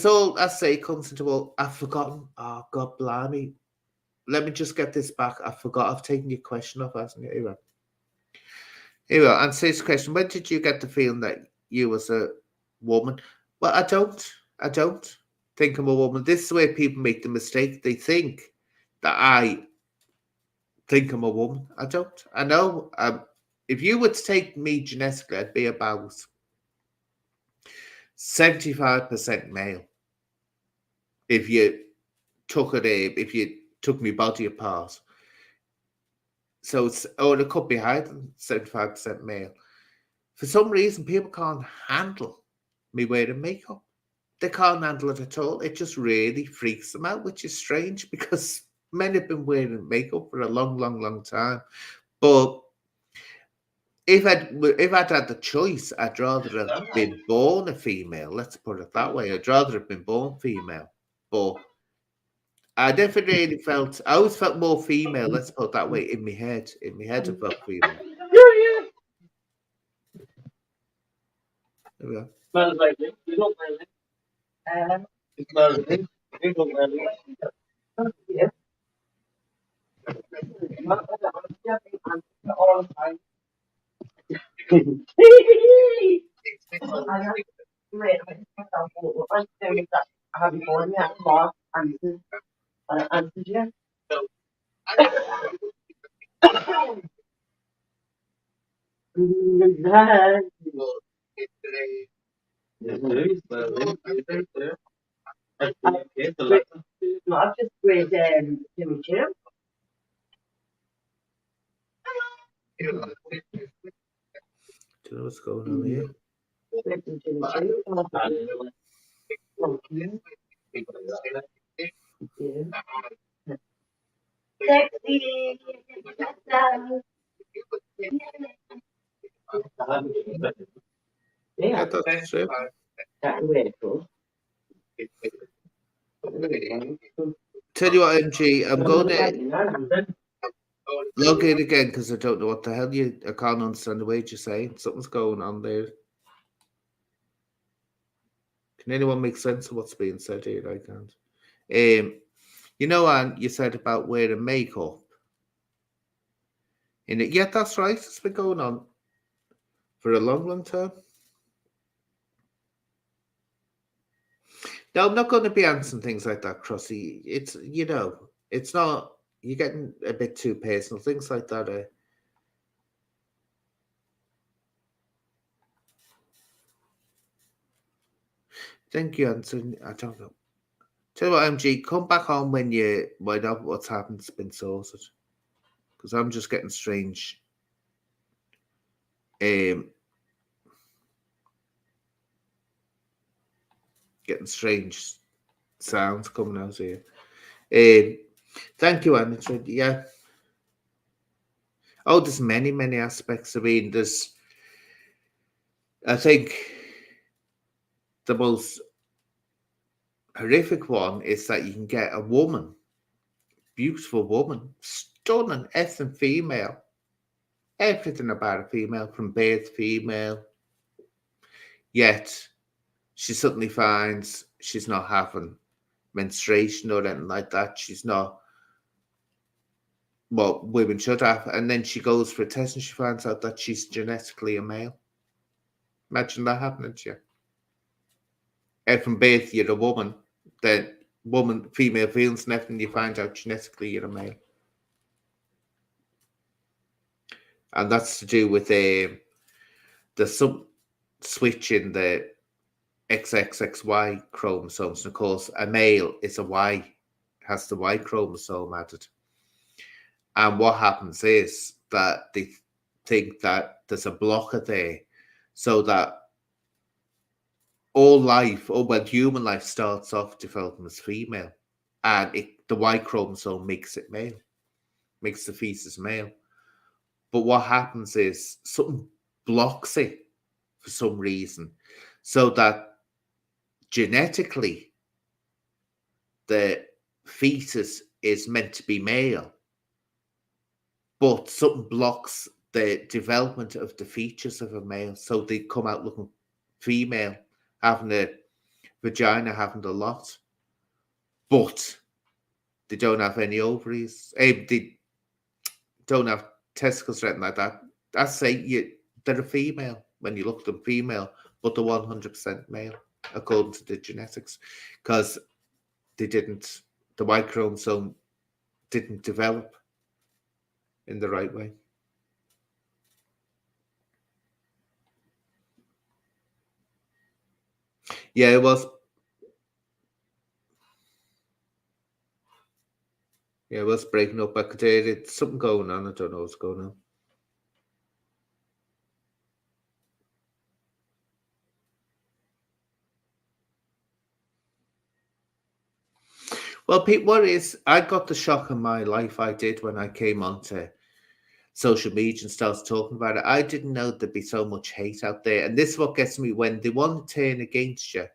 all, I say, comes into all, I've forgotten. Oh, God blimey. Let me just get this back. I forgot. I've taken your question off, hasn't it? Here we are. Answer this question. When did you get the feeling that you was a woman? Well, I don't think I'm a woman. This is where people make the mistake. They think that I think I'm a woman. I don't. I know. If you were to take me genetically, I'd be about 75% male. If you took my body apart. So it could be higher than 75% male. For some reason, people can't handle me wearing makeup. They can't handle it at all. It just really freaks them out, which is strange because Men have been wearing makeup for a long, long, long time. But if I'd had the choice, I'd rather have been born a female. Let's put it that way. I'd rather have been born female. But I definitely felt, I always felt more female, let's put it that way, in my head. In my head, I felt female. There we go. Smells like it. You don't smell it. It smells like it. You don't smell it. Yeah. All the time. Not just with Jimmy Jim. Do you know what's going on here? Yeah, that's true. Tell you what, MG, I'm going to log in again because I don't know what the hell I can't understand the words you're saying. Something's going on there. Can anyone make sense of what's being said here? I can't. You know, Anne, you said about wearing makeup. Yeah, that's right. It's been going on for a long, long time. No, I'm not going to be answering things like that, Crossy. It's, you know, it's not, you're getting a bit too personal. Things like that. Thank you, Anthony. I don't know. Tell you what, MG, come back on when what's happened's been sorted. Because I'm just getting strange. Getting strange sounds coming out here. Thank you, Anne. Yeah. Oh, there's many, many aspects. I mean, I think the most horrific one is that you can get a woman, beautiful woman, stunning, essence female, everything about a female, from birth female, yet she suddenly finds she's not having menstruation or anything like that. She's not what women should have. And then she goes for a test and she finds out that she's genetically a male. Imagine that happening to you. And from birth, you're a woman. Then female feelings and everything, you find out genetically you're a male. And that's to do with the switch in the XXXY chromosomes. And of course, a male is a Y, has the Y chromosome added. And what happens is that they think that there's a blocker there, so that all life, human life starts off developing as female, and the Y chromosome makes it male, makes the fetus male. But what happens is something blocks it for some reason, so that genetically the fetus is meant to be male, but something blocks the development of the features of a male, so they come out looking female, having a vagina, having a lot, but they don't have any ovaries. They don't have testicles or anything like that. That's they're a female when you look at them female, but they're 100% male according to the genetics, because the Y chromosome didn't develop in the right way. Yeah, it was. Yeah, it was breaking up. I could hear it. Something going on. I don't know what's going on. Well, what is, I got the shock in my life, I did, when I came onto social media and started talking about it. I didn't know there'd be so much hate out there. And this is what gets me: when they want to turn against you,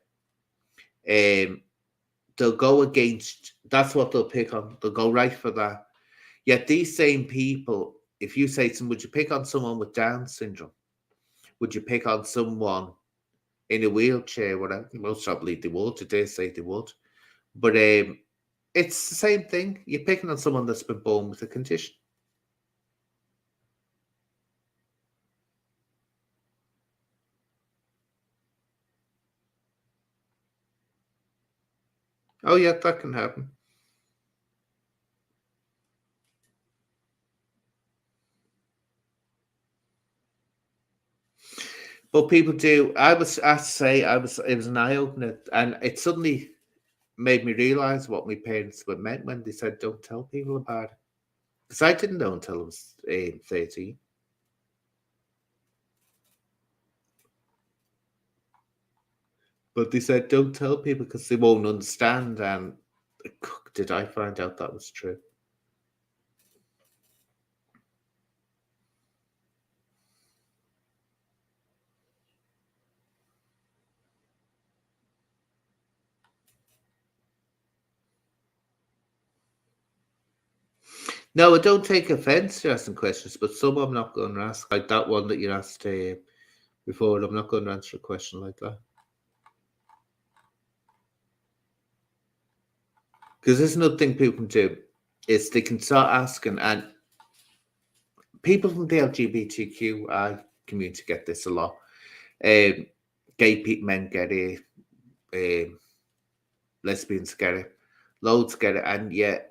they'll go against, that's what they'll pick on. They'll go right for that. Yet these same people, if you say to them, would you pick on someone with Down syndrome? Would you pick on someone in a wheelchair? Whatever, most probably they would. They say they would. But it's the same thing. You're picking on someone that's been born with a condition. Oh yeah, that can happen. But people do. I have to say, it was an eye opener, and it suddenly made me realize what my parents were meant when they said, "Don't tell people about it," because I didn't know until I was 13. But they said, "Don't tell people because they won't understand." And did I find out that was true? No, I don't take offense to asking questions, but some I'm not going to ask. Like that one that you asked before, I'm not going to answer a question like that. Because there's another thing people can do, is they can start asking, and people from the LGBTQI community get this a lot. Gay people, men get it, lesbians get it, loads get it, and yet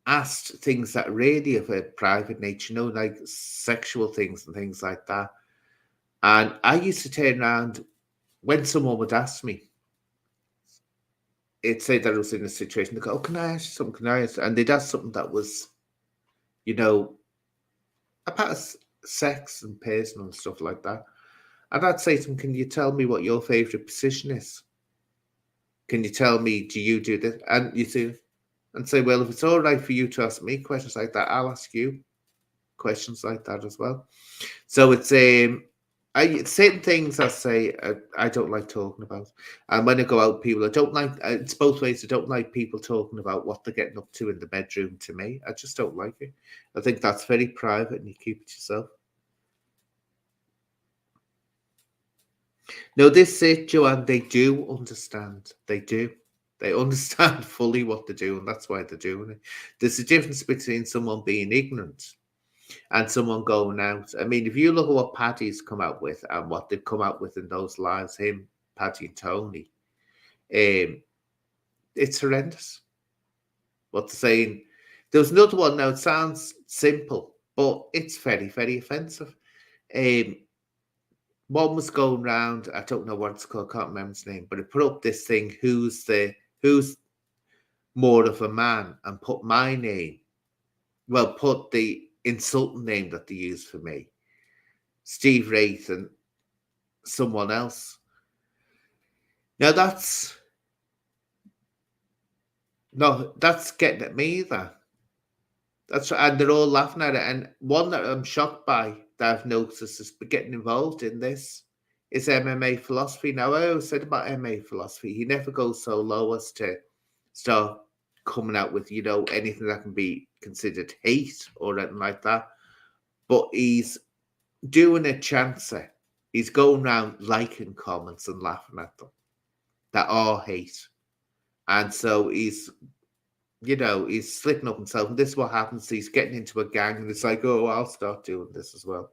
asked things that really of a private nature, like sexual things and things like that. And I used to turn around when someone would ask me, it'd say that I was in a situation, they go, "Oh, can I ask you something? Can I ask?" And they'd ask something that was, you know, about sex and personal and stuff like that. And I'd say to them, "Can you tell me what your favorite position is? Can you tell me, do you do this?" And you see, and say, "Well, if it's all right for you to ask me questions like that, I'll ask you questions like that as well." So it's certain things I say I don't like talking about, and when I go out, people I don't like. It's both ways. I don't like people talking about what they're getting up to in the bedroom. To me, I just don't like it. I think that's very private, and you keep it yourself. No, this it, Joanne. They do understand. They do. They understand fully what they're doing. That's why they're doing it. There's a difference between someone being ignorant and someone going out. I mean, if you look at what Paddy's come out with and what they've come out with in those lives, him, Paddy, and Tony, it's horrendous. What they're saying. There was another one. Now it sounds simple, but it's very, very offensive. Um, One was going round. I don't know what it's called. Can't remember its name, but it put up this thing. Who's more of a man? And put my name. Well, put the insulting name that they used for me, Steve Wraith, and someone else. Now that's that's getting at me. That's, and they're all laughing at it. And one that I'm shocked by that I've noticed is getting involved in this is MMA philosophy. Now I always said about MMA philosophy, he never goes so low as to start coming out with anything that can be considered hate or anything like that. But he's doing a chancer. He's going around liking comments and laughing at them that are hate. And so he's slipping up himself. And this is what happens. He's getting into a gang and it's like, oh, I'll start doing this as well.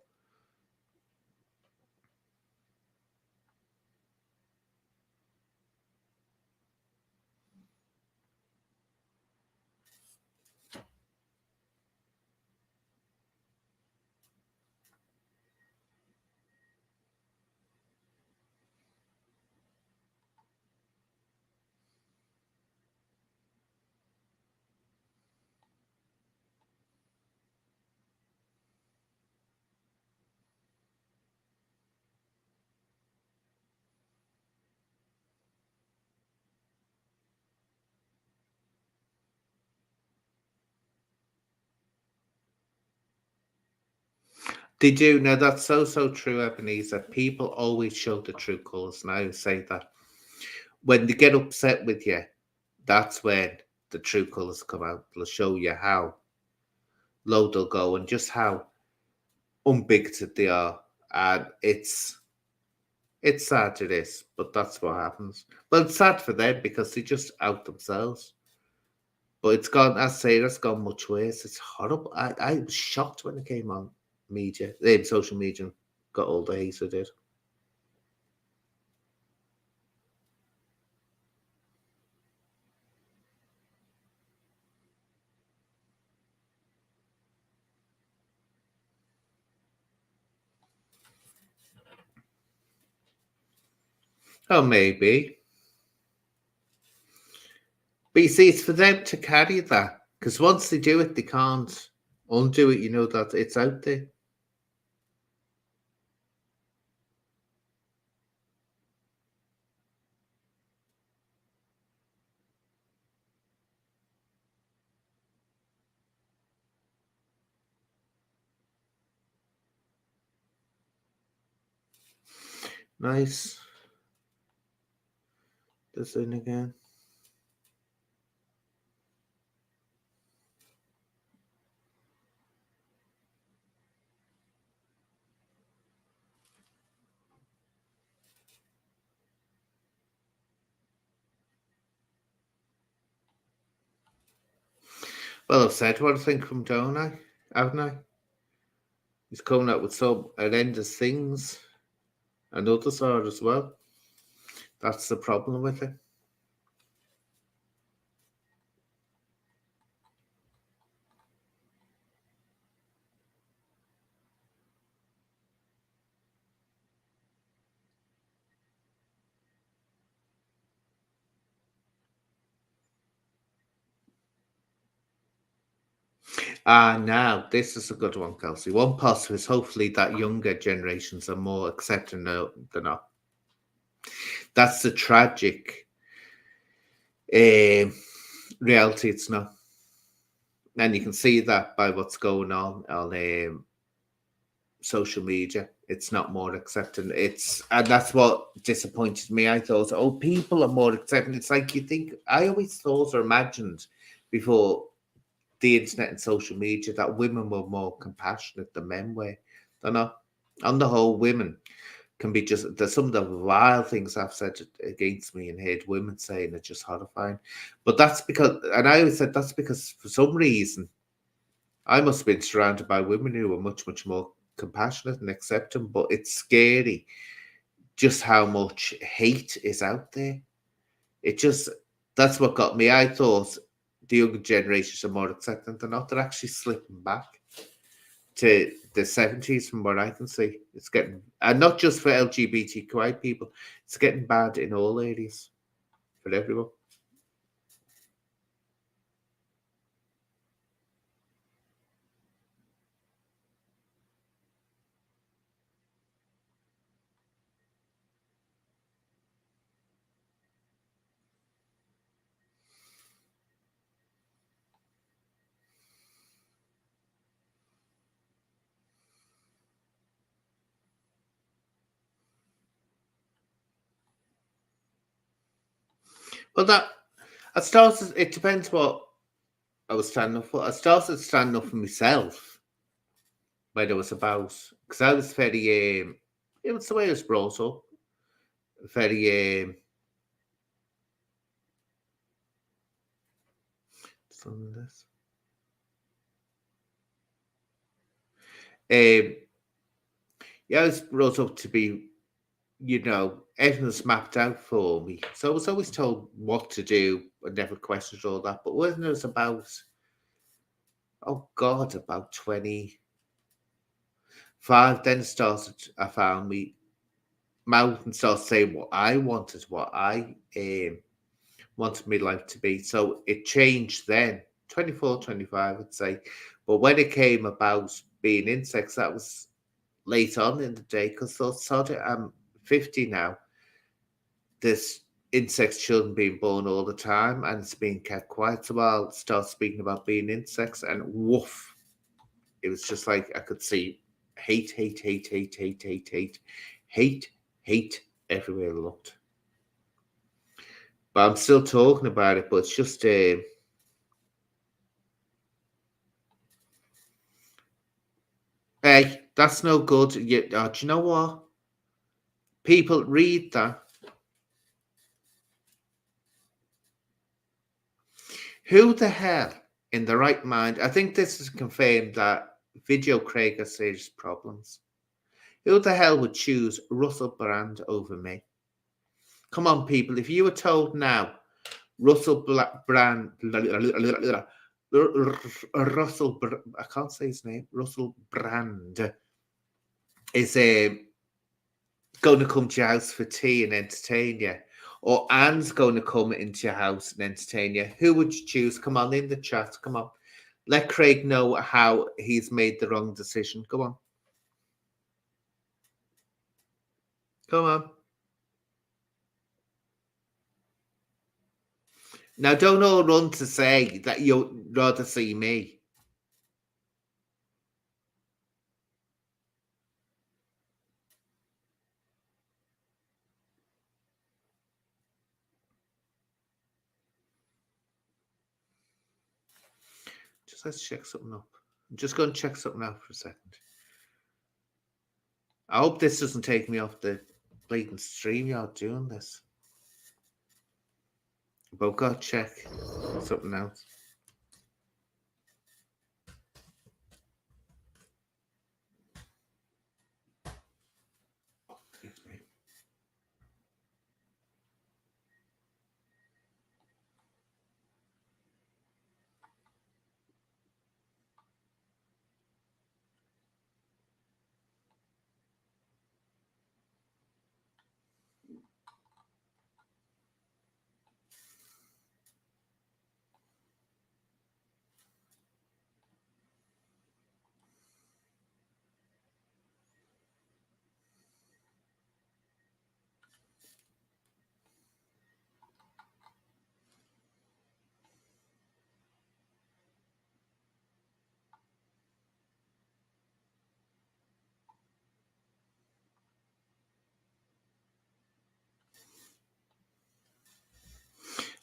They do. Now, that's so true, Ebenezer. People always show the true colours, and I always say that. When they get upset with you, that's when the true colours come out. They'll show you how low they'll go and just how unbigoted they are. And it's sad, it is, but that's what happens. But it's sad for them because they just out themselves. But it's gone, as I say, that's gone much worse. It's horrible. I was shocked when it came on media, social media, and got all the hate it did. Oh, maybe. But you see, it's for them to carry that. Because once they do it, they can't undo it. You know that it's out there. Nice. This in again. Well, I've said what I think from don't I? Haven't I? He's coming up with some horrendous things, and others are as well. That's the problem with it. Now this is a good one, Kelsey. One positive is hopefully that younger generations are more accepting than not. That's the tragic reality. It's not, and you can see that by what's going on social media. It's not more accepting. And that's what disappointed me. I thought, oh, people are more accepting. It's like you think. I always thought or imagined before the internet and social media that women were more compassionate than men were. They're not. On the whole, women can be just, there's some of the vile things I've said against me and heard women saying are just horrifying. But that's because, and I always said that's because for some reason I must have been surrounded by women who were much, much more compassionate and accepting. But it's scary just how much hate is out there. It just, that's what got me. I thought the younger generations are more accepting than not. They're actually slipping back to the 70s from what I can see. It's getting, and not just for LGBTQI people, it's getting bad in all areas for everyone. Well, I started, it depends what I was standing up for. I started standing up for myself when it was about, because I was very, it was the way I was brought up, very, some of this. Yeah, I was brought up to be, everything was mapped out for me. So I was always told what to do and never questioned all that. But when it was about, oh God, about 25, then I found me mouth and started saying what I wanted, what I wanted my life to be. So it changed then, 24, 25, I'd say. But when it came about being insects, that was late on in the day because I'm 50 now. There's insects children being born all the time and it's being kept quiet. So I'll start speaking about being insects and woof. It was just like I could see hate, hate, hate, hate, hate, hate, hate, hate, hate everywhere I looked. But I'm still talking about it, but it's just hey, that's no good. Do you know what? People read that. Who the hell in the right mind? I think this is confirmed that ViDEOCRAiG has serious problems. Who the hell would choose Russell Brand over me? Come on, people. If you were told now, Brand, I can't say his name, Russell Brand is going to come to your house for tea and entertain you, or Anne's going to come into your house and entertain you, who would you choose? Come on, in the chat. Come on. Let Craig know how he's made the wrong decision. Go on. Come on. Now, don't all run to say that you'd rather see me. Just let's check something up. I'm just going to check something out for a second. I hope this doesn't take me off the blatant StreamYard doing this. But I've got to check something else. Excuse me.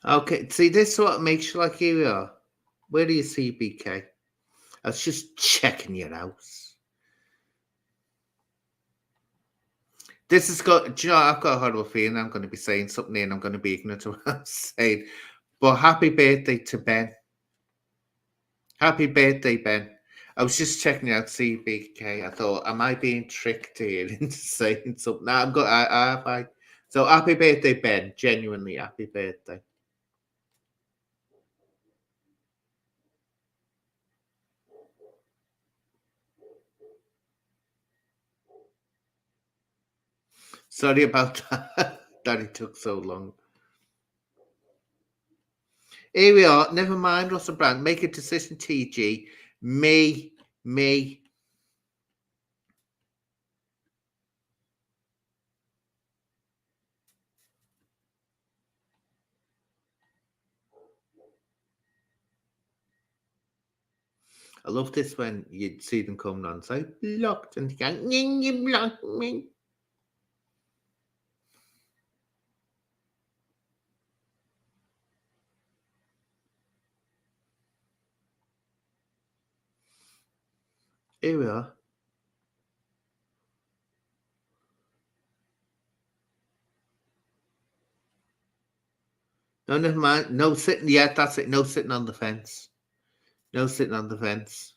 Okay, see, this is what makes you like here we are. Where do you see BK? I was just checking your house. This has got, do you know, I've got a horrible feeling I'm going to be saying something and I'm going to be ignorant of what I'm saying. But happy birthday to Ben. Happy birthday, Ben. I was just checking out CBK. I thought, am I being tricked here into saying something? No, I'm good. I. So happy birthday, Ben. Genuinely happy birthday. Sorry about that. That it took so long. Here we are. Never mind, Russell Brand. Make a decision, TG. Me. I love this when you'd see them coming on. So blocked and going, you blocked me. Here we are. No, never mind. No sitting. Yeah, that's it. No sitting on the fence. No sitting on the fence.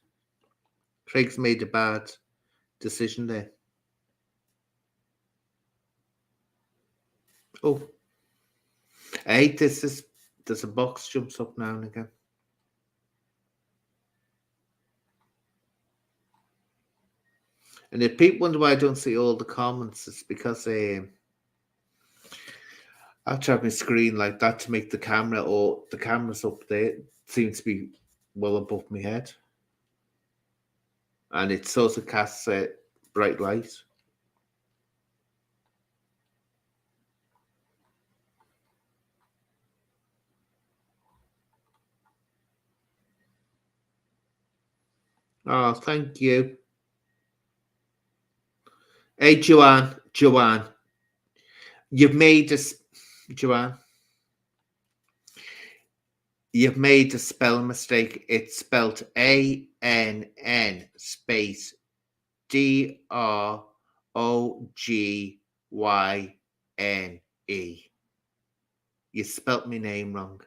Craig's made a bad decision there. Oh, I hate this. There's a box jumps up now and again. And if people wonder why I don't see all the comments, it's because I have to have my screen like that to make the camera, or the camera's up there. It seems to be well above my head. And it sort of casts a bright light. Oh, thank you. Hey, Joanne, you've made this, Joanne. You've made a spell mistake. It's spelled ANN space DROGYNE. You spelt my name wrong.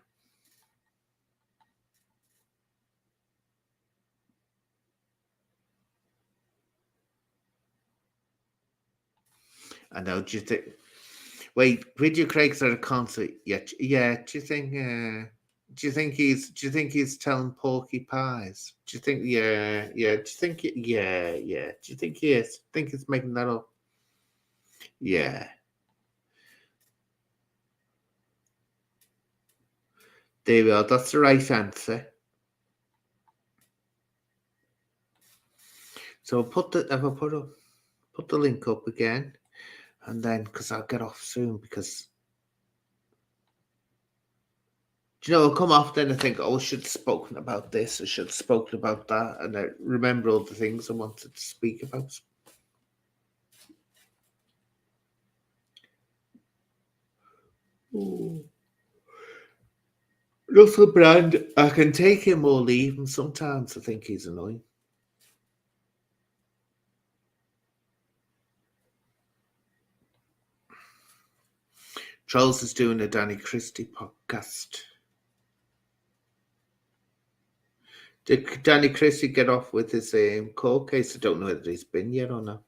I know. Do you think? Wait, ViDEOCRaig's at a concert yet? Yeah. Do you think? Do you think he's? Do you think he's telling porky pies? Do you think? Yeah. Yeah. Do you think? Yeah. Yeah. Do you think he is? Think he's making that up? Yeah. There we are. That's the right answer. So I'll put the link up again, and then because I'll get off soon because. Do you know, I'll come off then and think, oh, I should have spoken about this, I should have spoken about that, and I remember all the things I wanted to speak about. Ooh. Russell Brand, I can take him or leave him. Sometimes I think he's annoying. Trolls is doing a Danny Christie podcast. Did Danny Christie get off with his court case? I don't know whether he's been yet or not.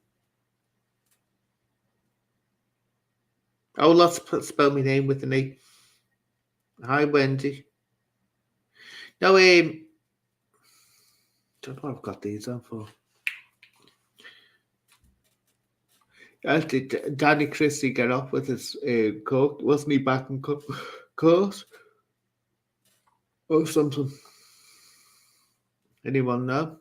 Oh, let's spell my name with an E. Hi, Wendy. No, don't know what I've got these on for. Did Danny Christie get off with his court? Wasn't he back in court or something? Anyone know?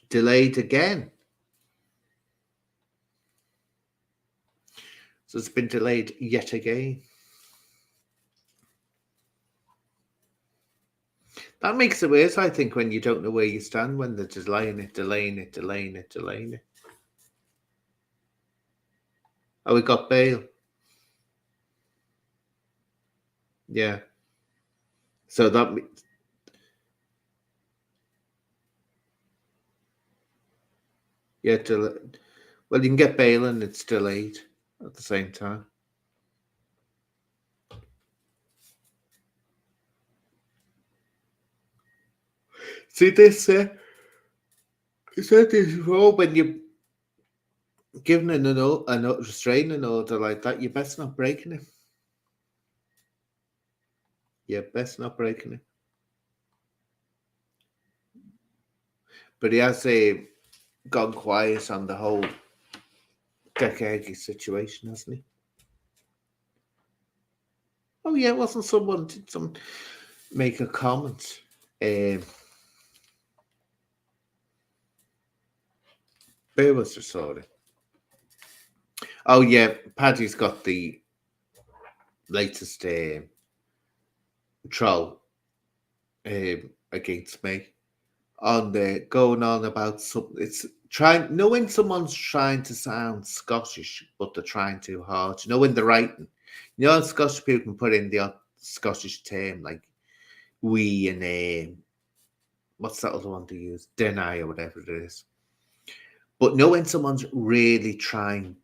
Delayed again. So it's been delayed yet again. That makes it worse, I think, when you don't know where you stand, when they're delaying it. Oh, we got bail. Yeah. So that means... Yeah, well, you can get bail and it's delayed at the same time. See this? I said this before, when you're given a restraining order like that, you best not breaking it. Yeah, best not breaking it. But he has gone quiet on the whole TROLLS situation, hasn't he? Oh yeah, wasn't someone did some make a comment? Where was the story? Oh yeah, Paddy's got the latest troll against me on the going on about something. It's trying, knowing someone's trying to sound Scottish, but they're trying too hard. You know, when they're writing, you know, Scottish people can put in the Scottish term like we and what's that other one to use? Deny or whatever it is. But know when someone's really trying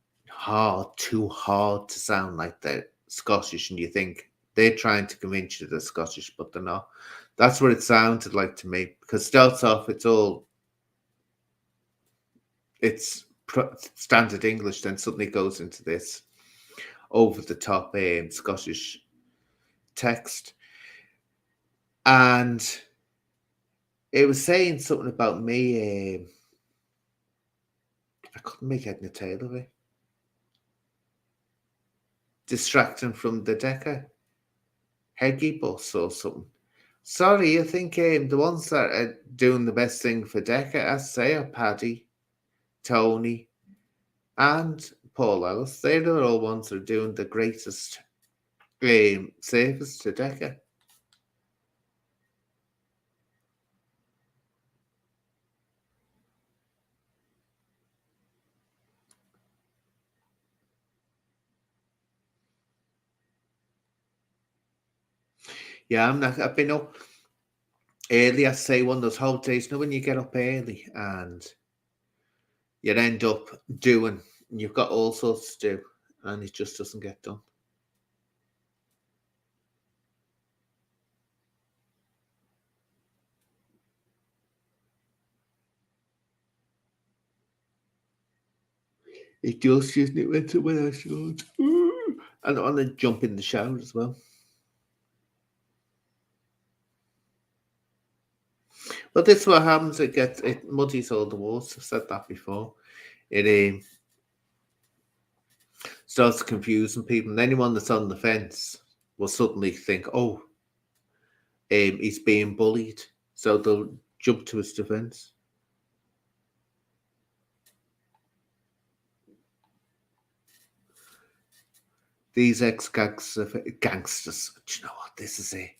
too hard to sound like they're Scottish, and you think they're trying to convince you they're Scottish, but they're not. That's what it sounded like to me, because it starts off, it's standard English, then suddenly goes into this over the top Scottish text. And it was saying something about me. I couldn't make head and tail of it. Distracting from the Decker Heggy bus or something. Sorry, I think the ones that are doing the best thing for Decker, I say, are Paddy, Tony, and Paul Ellis. They're the all ones that are doing the greatest service to Decca. Yeah, I've been up early, I say, one of those whole days. You know, when you get up early and you end up doing, you've got all sorts to do, and it just doesn't get done. It just isn't it when I should. And I want to jump in the shower as well. But this is what happens. It muddies all the water. I've said that before. It starts confusing people, and anyone that's on the fence will suddenly think, "Oh, he's being bullied," so they'll jump to his defence. These ex-gangsters, do you know what? This is it.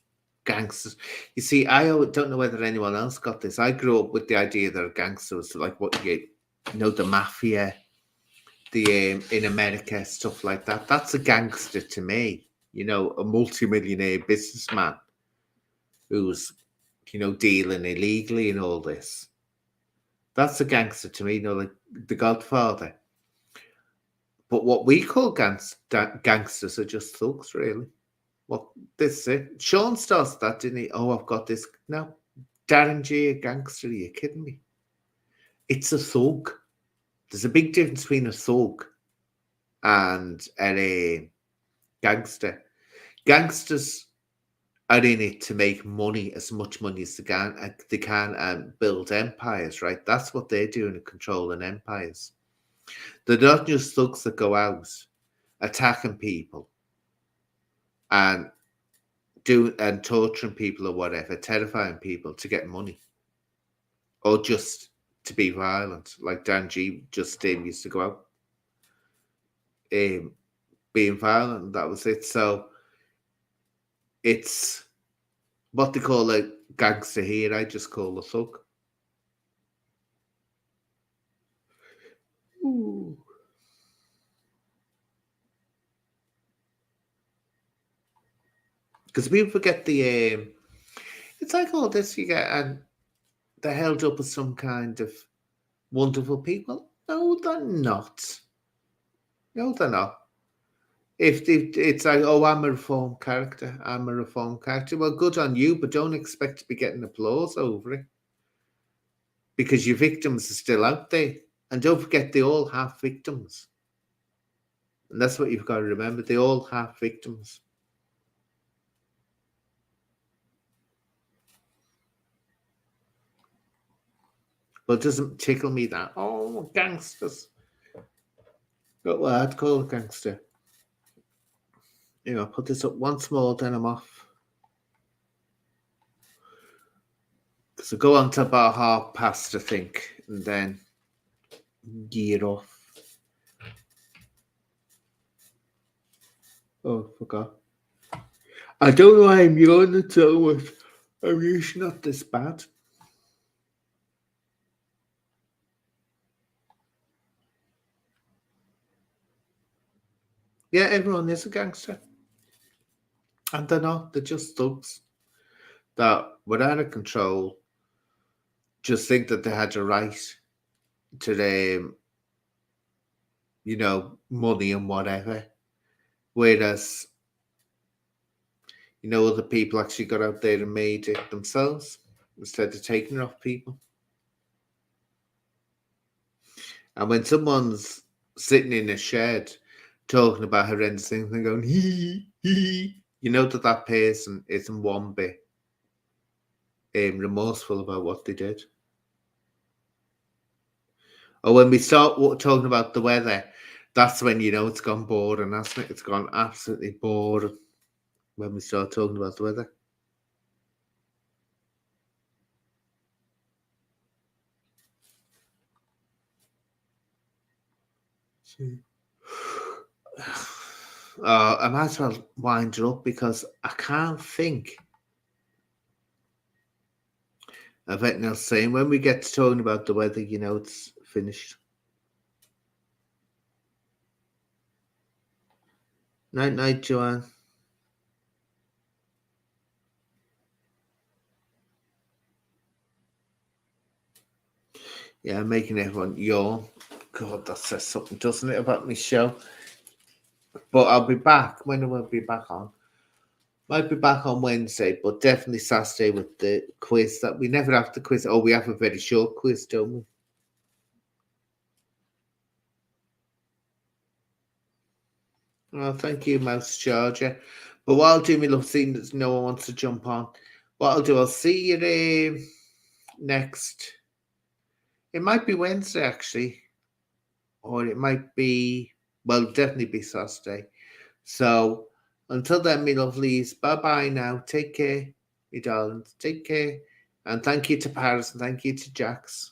Gangsters. You see, I don't know whether anyone else got this. I grew up with the idea that a gangster was like what you know, the mafia, the in America, stuff like that. That's a gangster to me. You know, a multimillionaire businessman who's, you know, dealing illegally and all this. That's a gangster to me, you know, like the Godfather. But what we call gangsters are just thugs, really. Well, this is it. Sean starts that, didn't he? Oh, I've got this. No, Darren G, a gangster. Are you kidding me? It's a thug. There's a big difference between a thug and a gangster. Gangsters are in it to make money, as much money as they can and build empires, right? That's what they're doing, controlling empires. They're not just thugs that go out attacking people and torturing people or whatever, terrifying people to get money, or just to be violent, like Dan G just used to go out being violent, and that was it. So it's what they call a gangster here. I just call a thug. Because people forget it's like all this you get, and they're held up as some kind of wonderful people. No, they're not. No, they're not. If it's like, oh, I'm a reformed character. I'm a reformed character. Well, good on you, but don't expect to be getting applause over it, because your victims are still out there. And don't forget, they all have victims. And that's what you've got to remember. They all have victims. But it doesn't tickle me that, oh, gangsters. But what I'd call a gangster. You know, put this up once more, then I'm off. So go on to about past, I think, and then gear off. Oh, forgot. I don't know why I'm yawning so much. I'm usually not this bad. Yeah, everyone is a gangster. And they're not. They're just thugs that were out of control, just think that they had a right to their, you know, money and whatever. Whereas, you know, other people actually got out there and made it themselves instead of taking it off people. And when someone's sitting in a shed talking about horrendous things and going, hee, you know that person isn't one bit remorseful about what they did. Or when we start talking about the weather, that's when you know it's gone boring, hasn't it? It's gone absolutely boring when we start talking about the weather. See. I might as well wind it up because I can't think of anything else saying. When we get to talking about the weather, it's finished. Night, night, Joanne. Yeah, making everyone yawn. God, that says something, doesn't it, about my show? But I'll be back. When will I be back on? Might be back on Wednesday, but definitely Saturday with the quiz. That we never have the quiz. Oh, we have a very short quiz, don't we? Oh, thank you, Mouse Charger. But what I'll do, my love, seeing that no one wants to jump on, what I'll do, I'll see you there next. It might be Wednesday, actually. Or it might be, well, definitely be Saturday. So until then, my lovelies, bye-bye now. Take care, my darlings. Take care. And thank you to Paris and thank you to Jax.